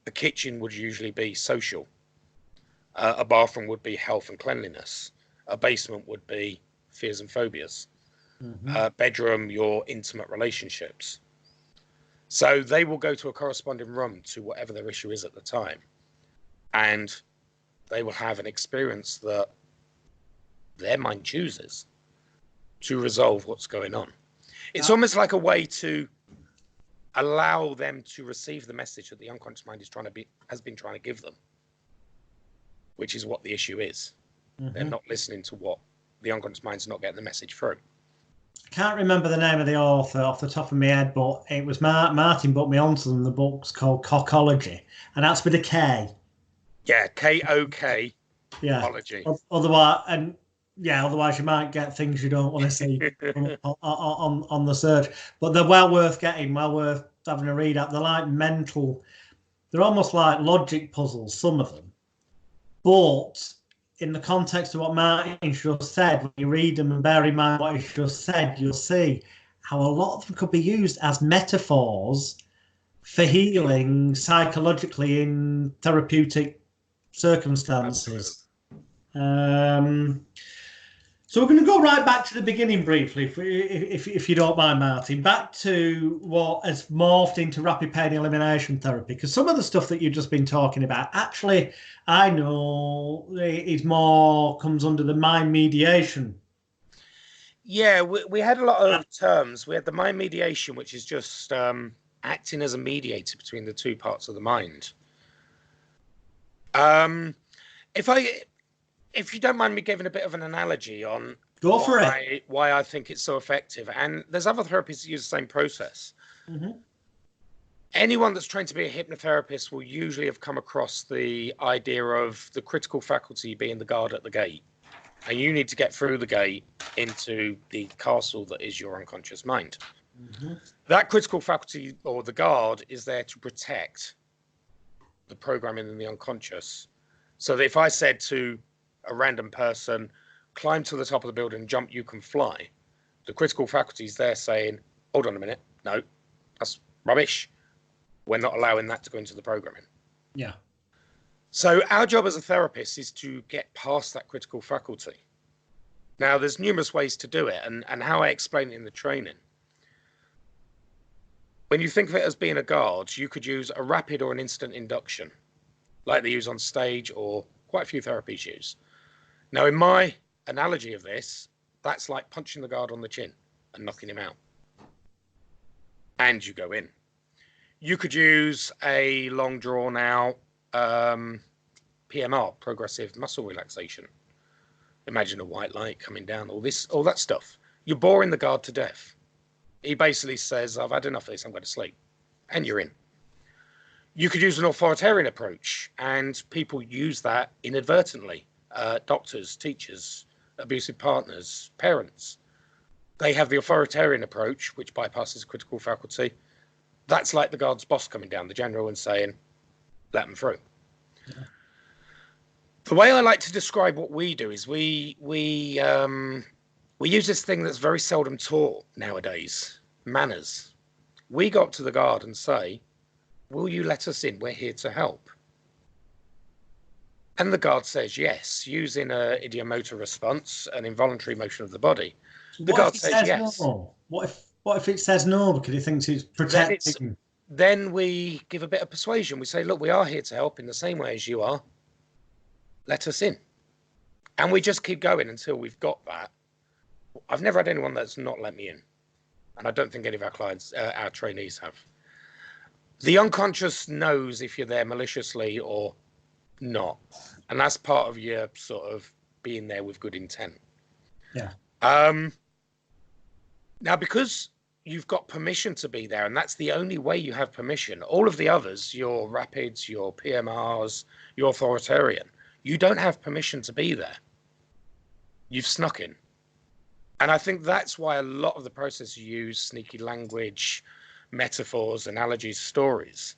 the kitchen would usually be social. A bathroom would be health and cleanliness. A basement would be fears and phobias. Bedroom, your intimate relationships. So they will go to a corresponding room to whatever their issue is at the time. and they will have an experience that their mind chooses to resolve what's going on. It's almost like a way to allow them to receive the message that the unconscious mind has been trying to give them, which is what the issue is. Mm-hmm. They're not listening to what the unconscious mind's not getting the message through. I can't remember the name of the author off the top of my head, but it was Martin put me onto them. The book's called Cockology, and that's with a K. Yeah, K-O-K. Yeah. Ology. Otherwise you might get things you don't want to see on the search. But they're well worth getting, well worth having a read at. They're like they're almost like logic puzzles, some of them. But in the context of what Martin just said, when you read them and bear in mind what he just said, you'll see how a lot of them could be used as metaphors for healing psychologically in therapeutic circumstances. So we're going to go right back to the beginning briefly, if you don't mind, Martin, back to what has morphed into rapid pain elimination therapy, because some of the stuff that you've just been talking about, actually, I know it more comes under the mind mediation. Yeah, we had a lot of terms. We had the mind mediation, which is just acting as a mediator between the two parts of the mind. If you don't mind me giving a bit of an analogy on why I think it's so effective, and there's other therapists that use the same process. Mm-hmm. Anyone that's trained to be a hypnotherapist will usually have come across the idea of the critical faculty being the guard at the gate, and you need to get through the gate into the castle that is your unconscious mind. Mm-hmm. That critical faculty, or the guard, is there to protect the programming in the unconscious. So that if I said to a random person, climb to the top of the building, jump, you can fly, the critical faculty is there saying, hold on a minute, no, that's rubbish. We're not allowing that to go into the programming. Yeah. So our job as a therapist is to get past that critical faculty. Now, there's numerous ways to do it, and how I explain it in the training. When you think of it as being a guard, you could use a rapid or an instant induction, like they use on stage or quite a few therapies use. Now, in my analogy of this, that's like punching the guard on the chin and knocking him out. And you go in. You could use a long drawn out PMR, progressive muscle relaxation. Imagine a white light coming down, all that stuff. You're boring the guard to death. He basically says, I've had enough of this, I'm going to sleep. And you're in. You could use an authoritarian approach, and people use that inadvertently. Doctors, teachers, abusive partners, parents. They have the authoritarian approach, which bypasses critical faculty. That's like the guard's boss coming down, the general, and saying, let them through. Yeah. The way I like to describe what we do is we use this thing that's very seldom taught nowadays, manners. We go up to the guard and say, will you let us in? We're here to help. And the guard says yes, using an idiomotor response, an involuntary motion of the body. The guard says yes. No? What if it says no because he thinks he's protecting? Then we give a bit of persuasion. We say, look, we are here to help in the same way as you are. Let us in. And we just keep going until we've got that. I've never had anyone that's not let me in. And I don't think any of our clients, our trainees have. The unconscious knows if you're there maliciously or not. And that's part of your sort of being there with good intent. Yeah. Now, because you've got permission to be there, and that's the only way you have permission, all of the others, your rapids, your PMRs, your authoritarian, you don't have permission to be there. You've snuck in. And I think that's why a lot of the processes use sneaky language, metaphors, analogies, stories.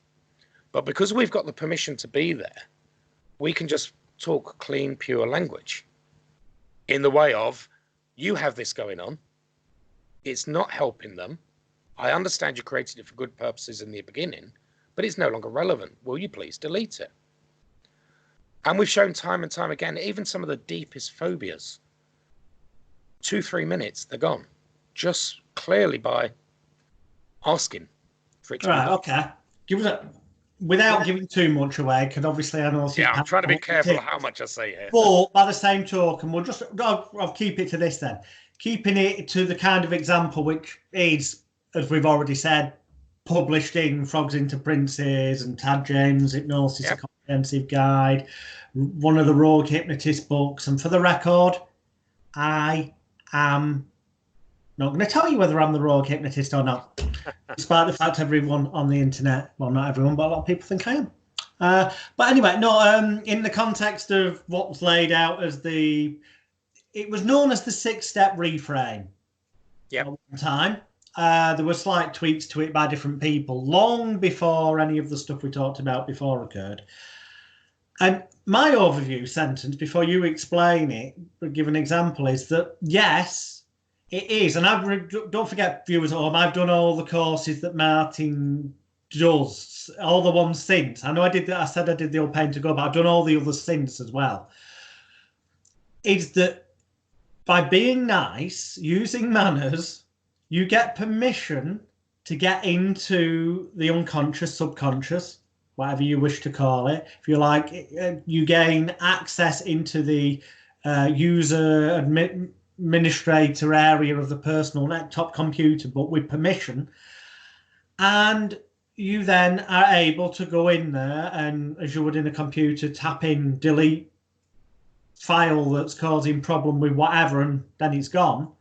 But because we've got the permission to be there, we can just talk clean, pure language in the way of, you have this going on. It's not helping them. I understand you created it for good purposes in the beginning, but it's no longer relevant. Will you please delete it? And we've shown time and time again, even some of the deepest phobias, 2-3 minutes, they're gone. Just clearly by asking for it to be done. Okay. without giving too much away, because obviously I know. Yeah, I'm trying to be careful of how much I say here. But by the same token, I'll keep it to this then. Keeping it to the kind of example which is, as we've already said, published in Frogs into Princes and Tad James' Hypnosis, a comprehensive guide, one of the Rogue Hypnotist books. And for the record, I am not going to tell you whether I'm the Rogue Hypnotist or not, despite the fact everyone on the internet, well, not everyone, but a lot of people think I am. But anyway, no, in the context of what was laid out as it was known as the 6-step reframe. At one time. There were slight tweaks to it by different people long before any of the stuff we talked about before occurred. And my overview sentence, before you explain it, give an example, is that yes, it is. And don't forget, viewers at home, I've done all the courses that Martin does, all the ones since. I know I said I did the old Pain to Go, but I've done all the others since as well. Is that by being nice, using manners, you get permission to get into the unconscious, subconscious, whatever you wish to call it. If you like, you gain access into the user administrator area of the personal laptop computer, but with permission. And you then are able to go in there and, as you would in a computer, tap in, delete file that's causing problem with whatever, and then it's gone.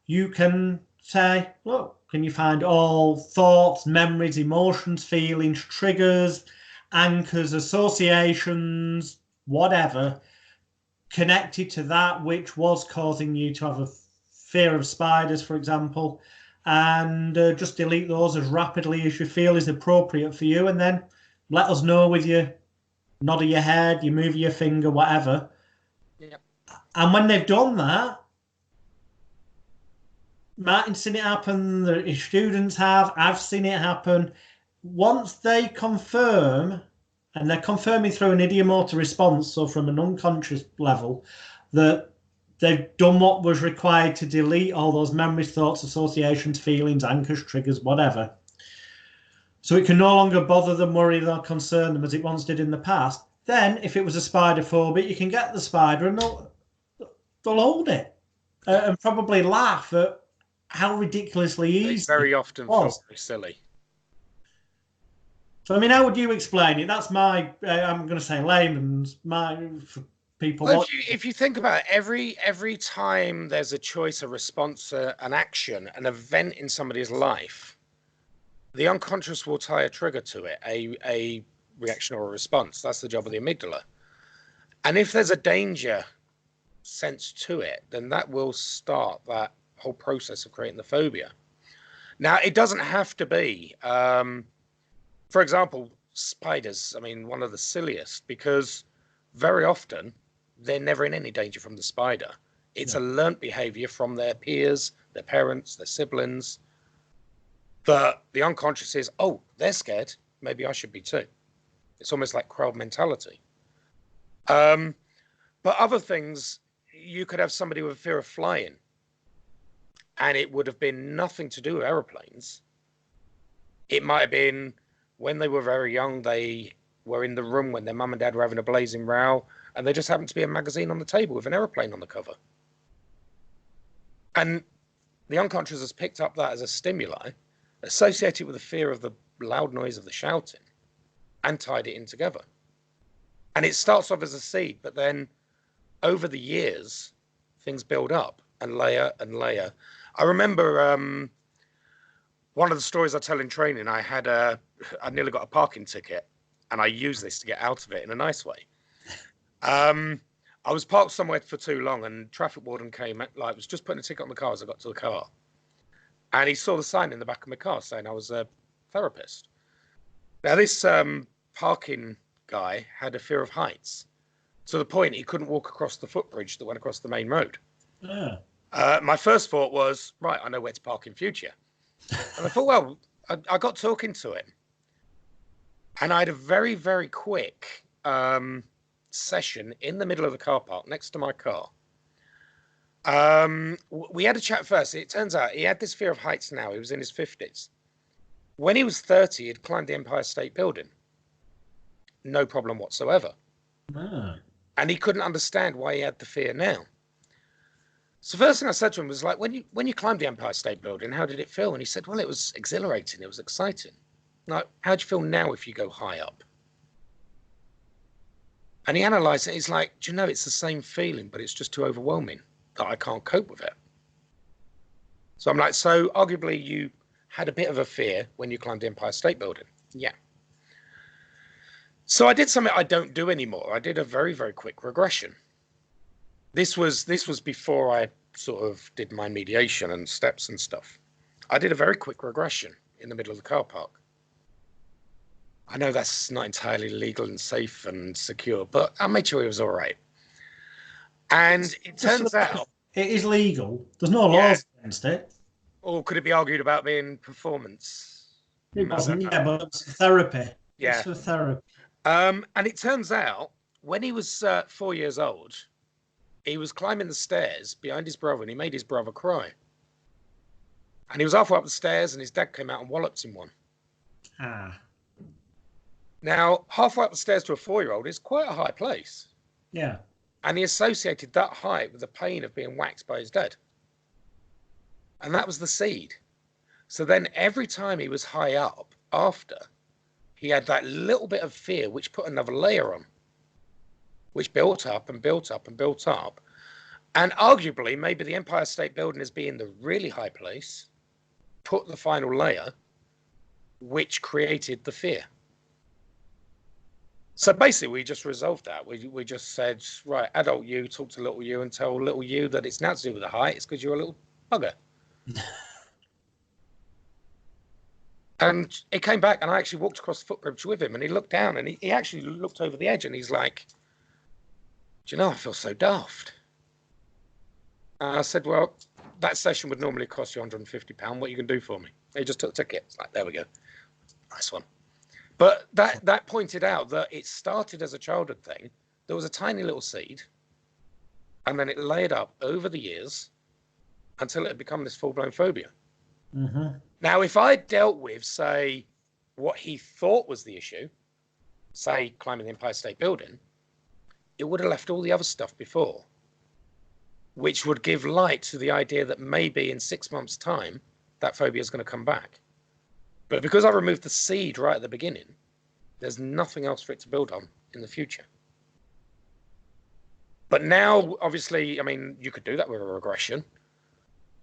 You can say, look, can you find all thoughts, memories, emotions, feelings, triggers, anchors, associations, whatever, connected to that which was causing you to have a fear of spiders, for example, and just delete those as rapidly as you feel is appropriate for you, and then let us know with your nod of your head, you move your finger, whatever. Yep. And when they've done that, Martin's seen it happen, his students have, I've seen it happen. Once they confirm, and they're confirming through an idiomotor response, so from an unconscious level, that they've done what was required to delete all those memories, thoughts, associations, feelings, anchors, triggers, whatever. So it can no longer bother them, worry them, or concern them as it once did in the past. Then, if it was a spider phobia, you can get the spider and they'll hold it and probably laugh at how ridiculously easy. It's very often feels very silly. So, I mean, how would you explain it? That's my, I'm going to say layman's, for people. Well, if you think about it, every time there's a choice, a response, an action, an event in somebody's life, the unconscious will tie a trigger to it, a reaction or a response. That's the job of the amygdala. And if there's a danger sense to it, then that will start that whole process of creating the phobia. Now, it doesn't have to be, for example, spiders. I mean, one of the silliest, because very often they're never in any danger from the spider. It's a learnt behavior from their peers, their parents, their siblings. But the unconscious is, oh, they're scared. Maybe I should be too. It's almost like crowd mentality. But other things, you could have somebody with a fear of flying, and it would have been nothing to do with aeroplanes. It might have been when they were very young, they were in the room when their mum and dad were having a blazing row, and there just happened to be a magazine on the table with an aeroplane on the cover. And the unconscious has picked up that as a stimuli associated with the fear of the loud noise of the shouting and tied it in together. And it starts off as a seed, but then over the years, things build up and layer and layer. I remember one of the stories I tell in training, I nearly got a parking ticket, and I used this to get out of it in a nice way. I was parked somewhere for too long, and traffic warden came, was just putting a ticket on the car as I got to the car. And he saw the sign in the back of my car saying I was a therapist. Now, this parking guy had a fear of heights, to the point he couldn't walk across the footbridge that went across the main road. Yeah. My first thought was, right, I know where to park in future. And I thought, well, I got talking to him. And I had a very, very quick session in the middle of the car park next to my car. We had a chat first. It turns out he had this fear of heights now. He was in his 50s. When he was 30, he'd climbed the Empire State Building. no problem whatsoever. Ah. And he couldn't understand why he had the fear now. So the first thing I said to him was like, when you climbed the Empire State Building, how did it feel? And he said, well, it was exhilarating. It was exciting. Like, how do you feel now if you go high up? And he analysed it. He's like, do you know, it's the same feeling, but it's just too overwhelming that I can't cope with it. So I'm like, so arguably you had a bit of a fear when you climbed the Empire State Building. Yeah. So I did something I don't do anymore. I did a very, very quick regression. This was before I sort of did my mediation and steps and stuff. I did a very quick regression in the middle of the car park. I know that's not entirely legal and safe and secure, but I made sure it was all right. And it turns out it is legal. There's no laws against it. Or could it be argued about being performance? It wasn't, yeah, but it's therapy. Yeah. It's for therapy. And it turns out when he was 4 years old, he was climbing the stairs behind his brother and he made his brother cry. And he was halfway up the stairs and his dad came out and walloped him one. Ah. Now, halfway up the stairs to a 4-year-old is quite a high place. Yeah. And he associated that height with the pain of being whacked by his dad. And that was the seed. So then every time he was high up after, he had that little bit of fear, which put another layer on, which built up and built up and built up. And arguably, maybe the Empire State Building as being the really high place, put the final layer, which created the fear. So basically, we just resolved that. We just said, right, adult you, talk to little you and tell little you that it's not to do with the height, it's because you're a little bugger. And it came back, and I actually walked across the footbridge with him, and he looked down, and he actually looked over the edge, and he's like, do you know, I feel so daft. And I said, well, that session would normally cost you £150. What you can do for me? He just took the ticket. It's like, there we go. Nice one. But that pointed out that it started as a childhood thing. There was a tiny little seed, and then it layered up over the years until it had become this full-blown phobia. Mm-hmm. Now, if I dealt with, say, what he thought was the issue, say, climbing the Empire State Building, it would have left all the other stuff before, which would give light to the idea that maybe in 6 months' time, that phobia is going to come back. But because I removed the seed right at the beginning, there's nothing else for it to build on in the future. But now, obviously, I mean, you could do that with a regression.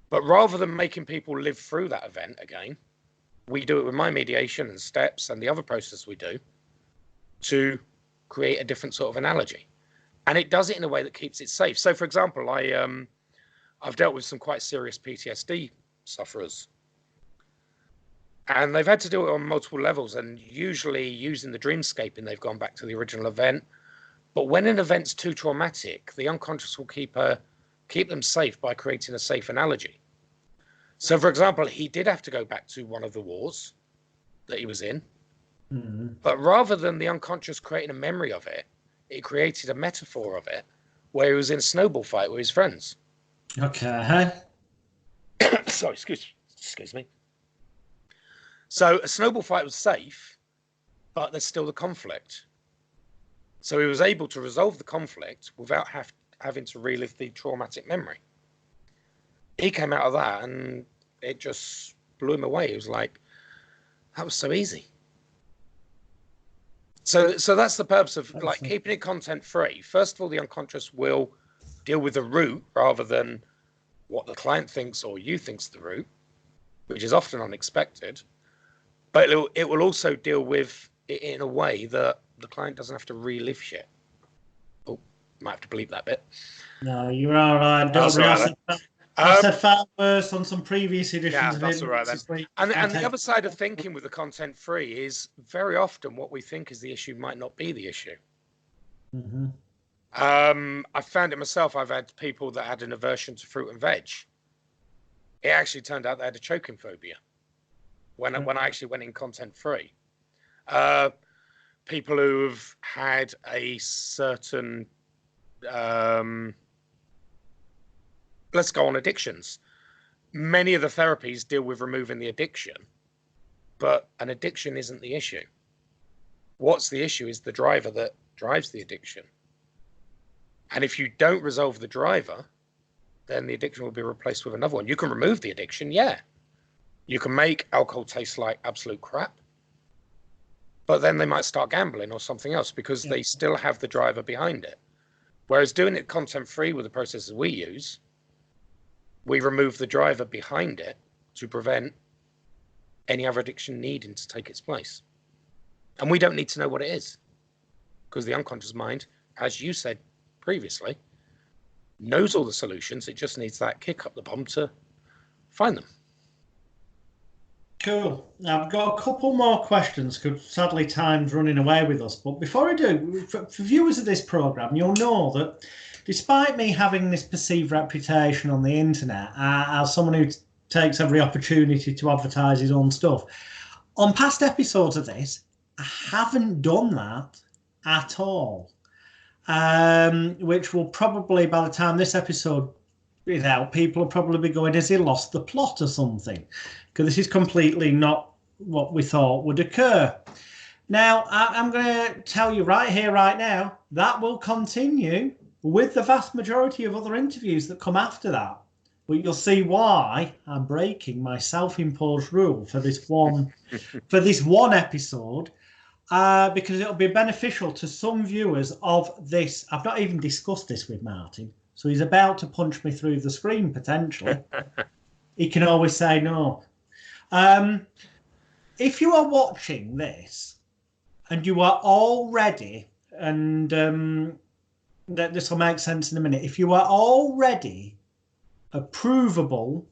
But rather than making people live through that event again, we do it with my mediation and steps and the other process we do to create a different sort of analogy. And it does it in a way that keeps it safe. So, for example, I've dealt with some quite serious PTSD sufferers. And they've had to do it on multiple levels, and usually using the dreamscaping, they've gone back to the original event. But when an event's too traumatic, the unconscious will keep them safe by creating a safe analogy. So, for example, he did have to go back to one of the wars that he was in. Mm-hmm. But rather than the unconscious creating a memory of it, it created a metaphor of it where he was in a snowball fight with his friends. Okay. Sorry, excuse me. So a snowball fight was safe, but there's still the conflict. So he was able to resolve the conflict without having to relive the traumatic memory. He came out of that and it just blew him away. He was like, that was so easy. So that's the purpose of like keeping it content free. First of all, the unconscious will deal with the root rather than what the client thinks or you think's the root, which is often unexpected. But it will also deal with it in a way that the client doesn't have to relive shit. Oh, might have to bleep that bit. No, you're all right. Don't worry. I said far worse on some previous editions. Yeah, that's all right then. And the other side of thinking with the content free is very often what we think is the issue might not be the issue. Mm-hmm. I found it myself. I've had people that had an aversion to fruit and veg. It actually turned out they had a choking phobia when I actually went in content free. People who've had a certain let's go on addictions. Many of the therapies deal with removing the addiction, but an addiction isn't the issue. What's the issue is the driver that drives the addiction. And if you don't resolve the driver, then the addiction will be replaced with another one. You can remove the addiction, yeah. You can make alcohol taste like absolute crap, but then they might start gambling or something else because they still have the driver behind it. Whereas doing it content-free with the processes we use, we remove the driver behind it to prevent any other addiction needing to take its place. And we don't need to know what it is, because the unconscious mind, as you said previously, knows all the solutions. It just needs that kick up the bum to find them. Cool. Now, I've got a couple more questions because sadly time's running away with us. But before I do, for viewers of this program, you'll know that despite me having this perceived reputation on the internet as someone who takes every opportunity to advertise his own stuff, on past episodes of this, I haven't done that at all. Which will probably, by the time this episode is out, people will probably be going, has he lost the plot or something? Because this is completely not what we thought would occur. Now, I'm going to tell you right here, right now, that will continue with the vast majority of other interviews that come after that. But you'll see why I'm breaking my self-imposed rule for this one episode. Because it'll be beneficial to some viewers of this. I've not even discussed this with Martin, so he's about to punch me through the screen, potentially. He can always say no. If you are watching this and you are already, and this will make sense in a minute, if you are already a provable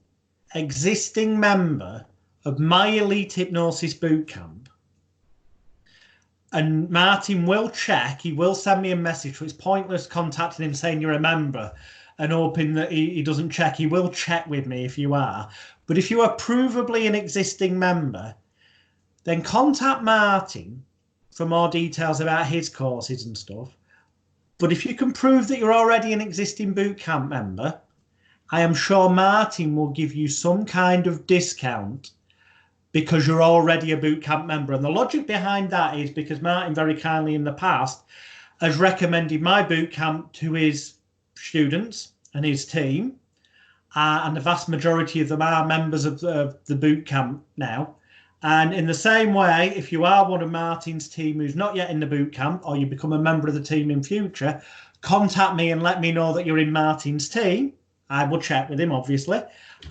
existing member of my Elite Hypnosis Bootcamp, and Martin will check, he will send me a message, so it's pointless contacting him saying you're a member and hoping that he doesn't check. He will check with me if you are. But if you are provably an existing member, then contact Martin for more details about his courses and stuff. But if you can prove that you're already an existing bootcamp member, I am sure Martin will give you some kind of discount because you're already a bootcamp member. And the logic behind that is because Martin very kindly in the past has recommended my bootcamp to his students and his team. And the vast majority of them are members of the bootcamp now. And in the same way, if you are one of Martin's team who's not yet in the bootcamp, or you become a member of the team in future, contact me and let me know that you're in Martin's team. I will check with him, obviously.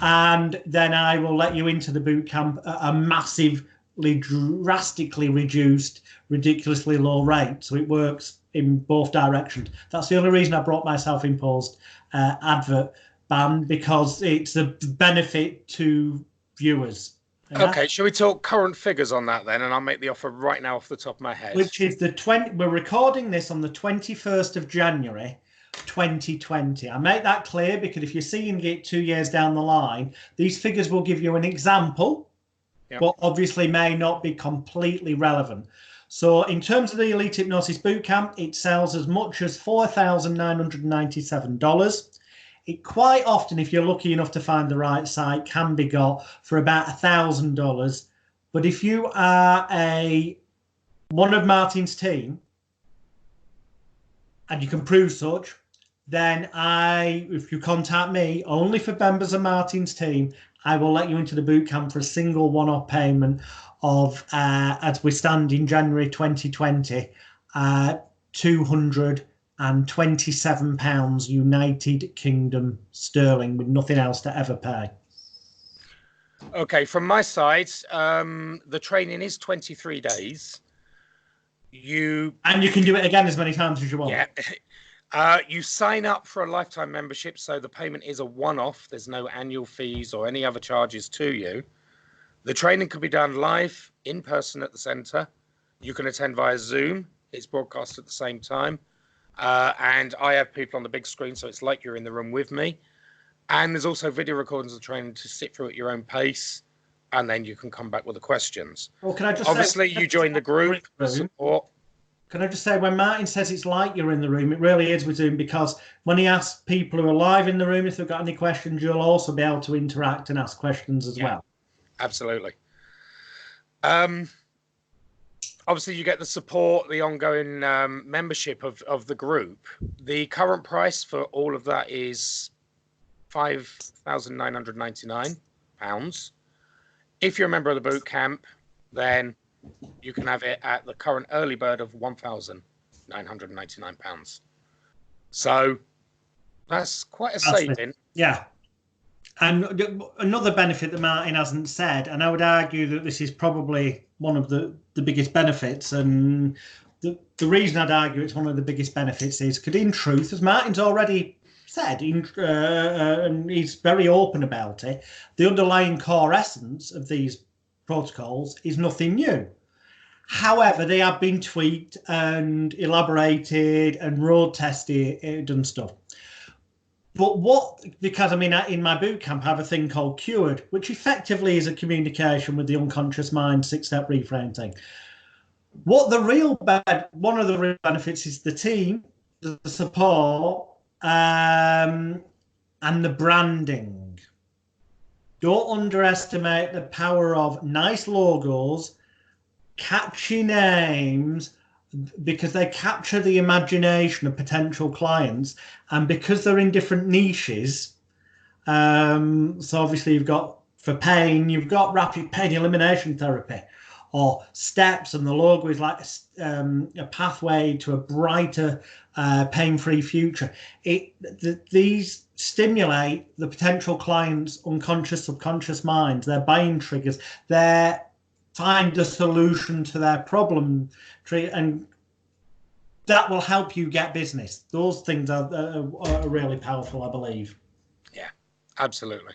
And then I will let you into the boot camp at a massively, drastically reduced, ridiculously low rate. So it works in both directions. That's the only reason I brought my self-imposed advert ban, because it's a benefit to viewers. Yeah? Okay, shall we talk current figures on that then? And I'll make the offer right now off the top of my head. Which is we're recording this on the 21st of January. 2020. I make that clear because if you're seeing it 2 years down the line, these figures will give you an example, but obviously may not be completely relevant. So in terms of the Elite Hypnosis Bootcamp, it sells as much as $4,997. It quite often, if you're lucky enough to find the right site, can be got for about $1,000. But if you are one of Martin's team and you can prove such, then if you contact me only for members of Martin's team, I will let you into the bootcamp for a single one-off payment of, as we stand in January 2020, £227 United Kingdom sterling, with nothing else to ever pay. Okay, from my side, the training is 23 days. And you can do it again as many times as you want. Yeah. You sign up for a lifetime membership, so the payment is a one-off. There's no annual fees or any other charges to you. The training can be done live, in person at the centre. You can attend via Zoom. It's broadcast at the same time. And I have people on the big screen, so it's like you're in the room with me. And there's also video recordings of the training to sit through at your own pace, and then you can come back with the questions. Well, can I just Obviously, you join the group for support. Can I just say, when Martin says it's like you're in the room, it really is with Zoom, because when he asks people who are live in the room if they've got any questions, you'll also be able to interact and ask questions as well. Absolutely. obviously you get the support, the ongoing membership of the group. The current price for all of that is £5,999. If you're a member of the boot camp, then you can have it at the current early bird of £1,999. So that's quite a saving. Yeah. And another benefit that Martin hasn't said, and I would argue that this is probably one of the biggest benefits, and the reason I'd argue it's one of the biggest benefits is because in truth, as Martin's already said, and he's very open about it, the underlying core essence of these protocols is nothing new. However, they have been tweaked and elaborated and road tested and stuff. But because I mean, in my boot camp, I have a thing called Cured, which effectively is a communication with the unconscious mind, 6-step reframe thing. One of the real benefits is the team, the support, and the branding. Don't underestimate the power of nice logos, catchy names, because they capture the imagination of potential clients, and because they're in different niches. So obviously you've got, for pain, you've got rapid pain elimination therapy or steps, and the logo is like a pathway to a brighter pain-free future. These stimulate the potential clients' unconscious, subconscious minds, their buying triggers, their find a solution to their problem tree, and that will help you get business. Those things are really powerful, I believe. Yeah, absolutely.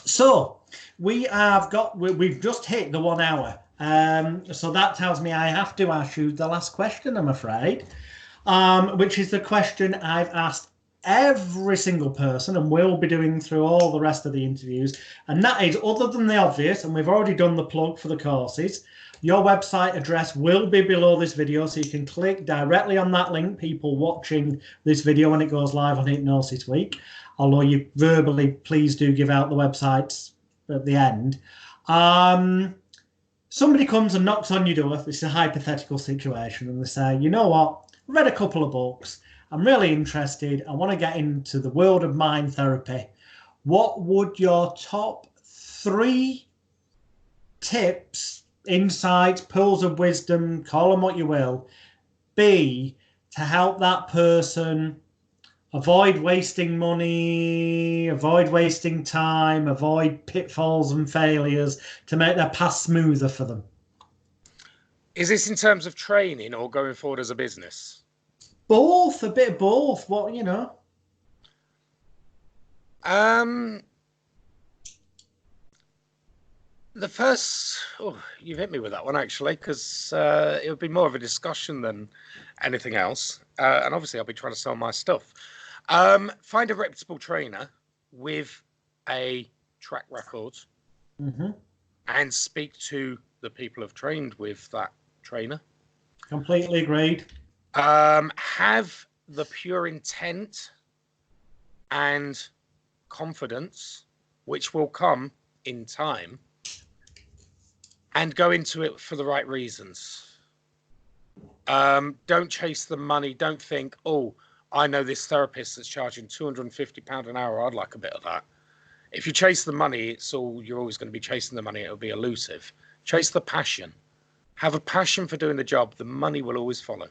So we've just hit the 1 hour. So that tells me I have to ask you the last question, I'm afraid, which is the question I've asked every single person and will be doing through all the rest of the interviews. And that is, other than the obvious, and we've already done the plug for the courses, your website address will be below this video, so you can click directly on that link, people watching this video when it goes live on Hypnosis Week, although you verbally please do give out the websites at the end. Somebody comes and knocks on your door, this is a hypothetical situation, and they say, you know what, I read a couple of books, I'm really interested, I want to get into the world of mind therapy. What would your top 3 tips, insights, pearls of wisdom, call them what you will, be to help that person avoid wasting money, avoid wasting time, avoid pitfalls and failures, to make their path smoother for them? Is this in terms of training or going forward as a business? Both, a bit of both. What, you know? The first, you've hit me with that one actually, because it would be more of a discussion than anything else. And obviously I'll be trying to sell my stuff. Find a reputable trainer with a track record, and speak to the people who've trained with that trainer. Completely agreed. Have the pure intent and confidence, which will come in time, and go into it for the right reasons. Don't chase the money. Don't think, oh, I know this therapist that's charging £250 an hour, I'd like a bit of that. If you chase the money, you're always going to be chasing the money. It'll be elusive. Chase the passion. Have a passion for doing the job. The money will always follow.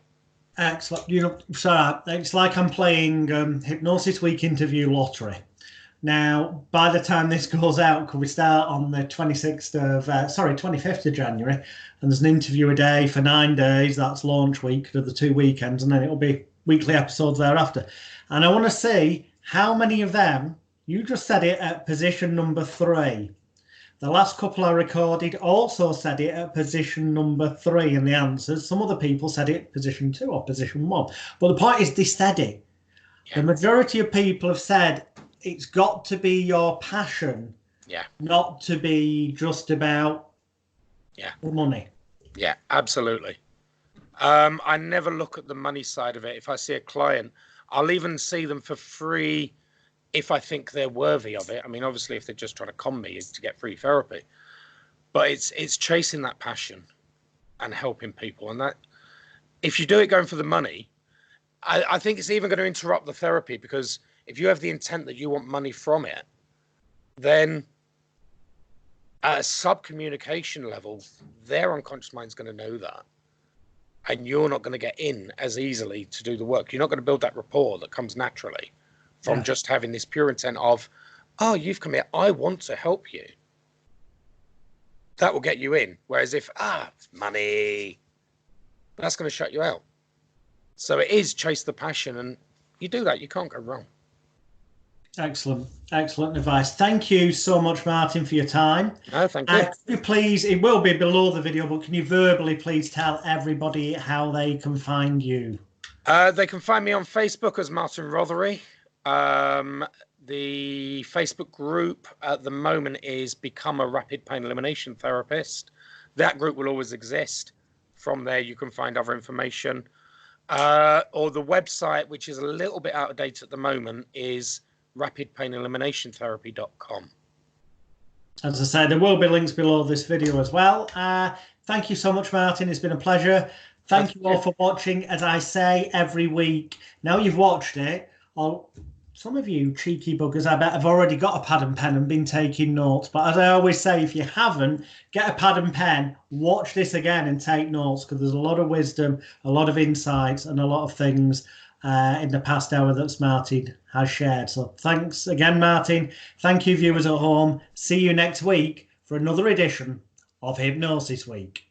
Excellent. You know, so it's like I'm playing Hypnosis Week interview lottery. Now, by the time this goes out, because we start on the 25th of January, and there's an interview a day for 9 days. That's launch week of the 2 weekends, and then it'll be weekly episodes thereafter. And I want to see how many of them, you just said it at position number 3. The last couple I recorded also said it at position number 3 in the answers. Some other people said it at position 2 or position 1. But the point is, they said it. Yeah. The majority of people have said it's got to be your passion, not to be just about the money. Yeah, absolutely. I never look at the money side of it. If I see a client, I'll even see them for free if I think they're worthy of it. I mean, obviously, if they're just trying to con me to get free therapy, but it's chasing that passion. and helping people. And that, if you do it going for the money, I think it's even going to interrupt the therapy, because if you have the intent that you want money from it, then at a sub-communication level, their unconscious mind is going to know that. And you're not going to get in as easily to do the work. You're not going to build that rapport that comes naturally from just having this pure intent of, oh, you've come here, I want to help you. That will get you in. Whereas if, money, that's going to shut you out. So it is chase the passion, and you do that, you can't go wrong. Excellent advice. Thank you so much, Martin, for your time. No, thank you. Can you please, it will be below the video, but can you verbally please tell everybody how they can find you? They can find me on Facebook as Martin Rothery. The Facebook group at the moment is Become a Rapid Pain Elimination Therapist. That group will always exist. From there, you can find other information. Or the website, which is a little bit out of date at the moment, is rapidpaineliminationtherapy.com. As I said, there will be links below this video as well. Thank you so much, Martin. It's been a pleasure. Thank you all for watching. As I say every week, now you've watched it, some of you cheeky buggers, I bet, have already got a pad and pen and been taking notes. But as I always say, if you haven't, get a pad and pen, watch this again and take notes, because there's a lot of wisdom, a lot of insights, and a lot of things in the past hour that Martin has shared. So thanks again, Martin. Thank you, viewers at home. See you next week for another edition of Hypnosis Week.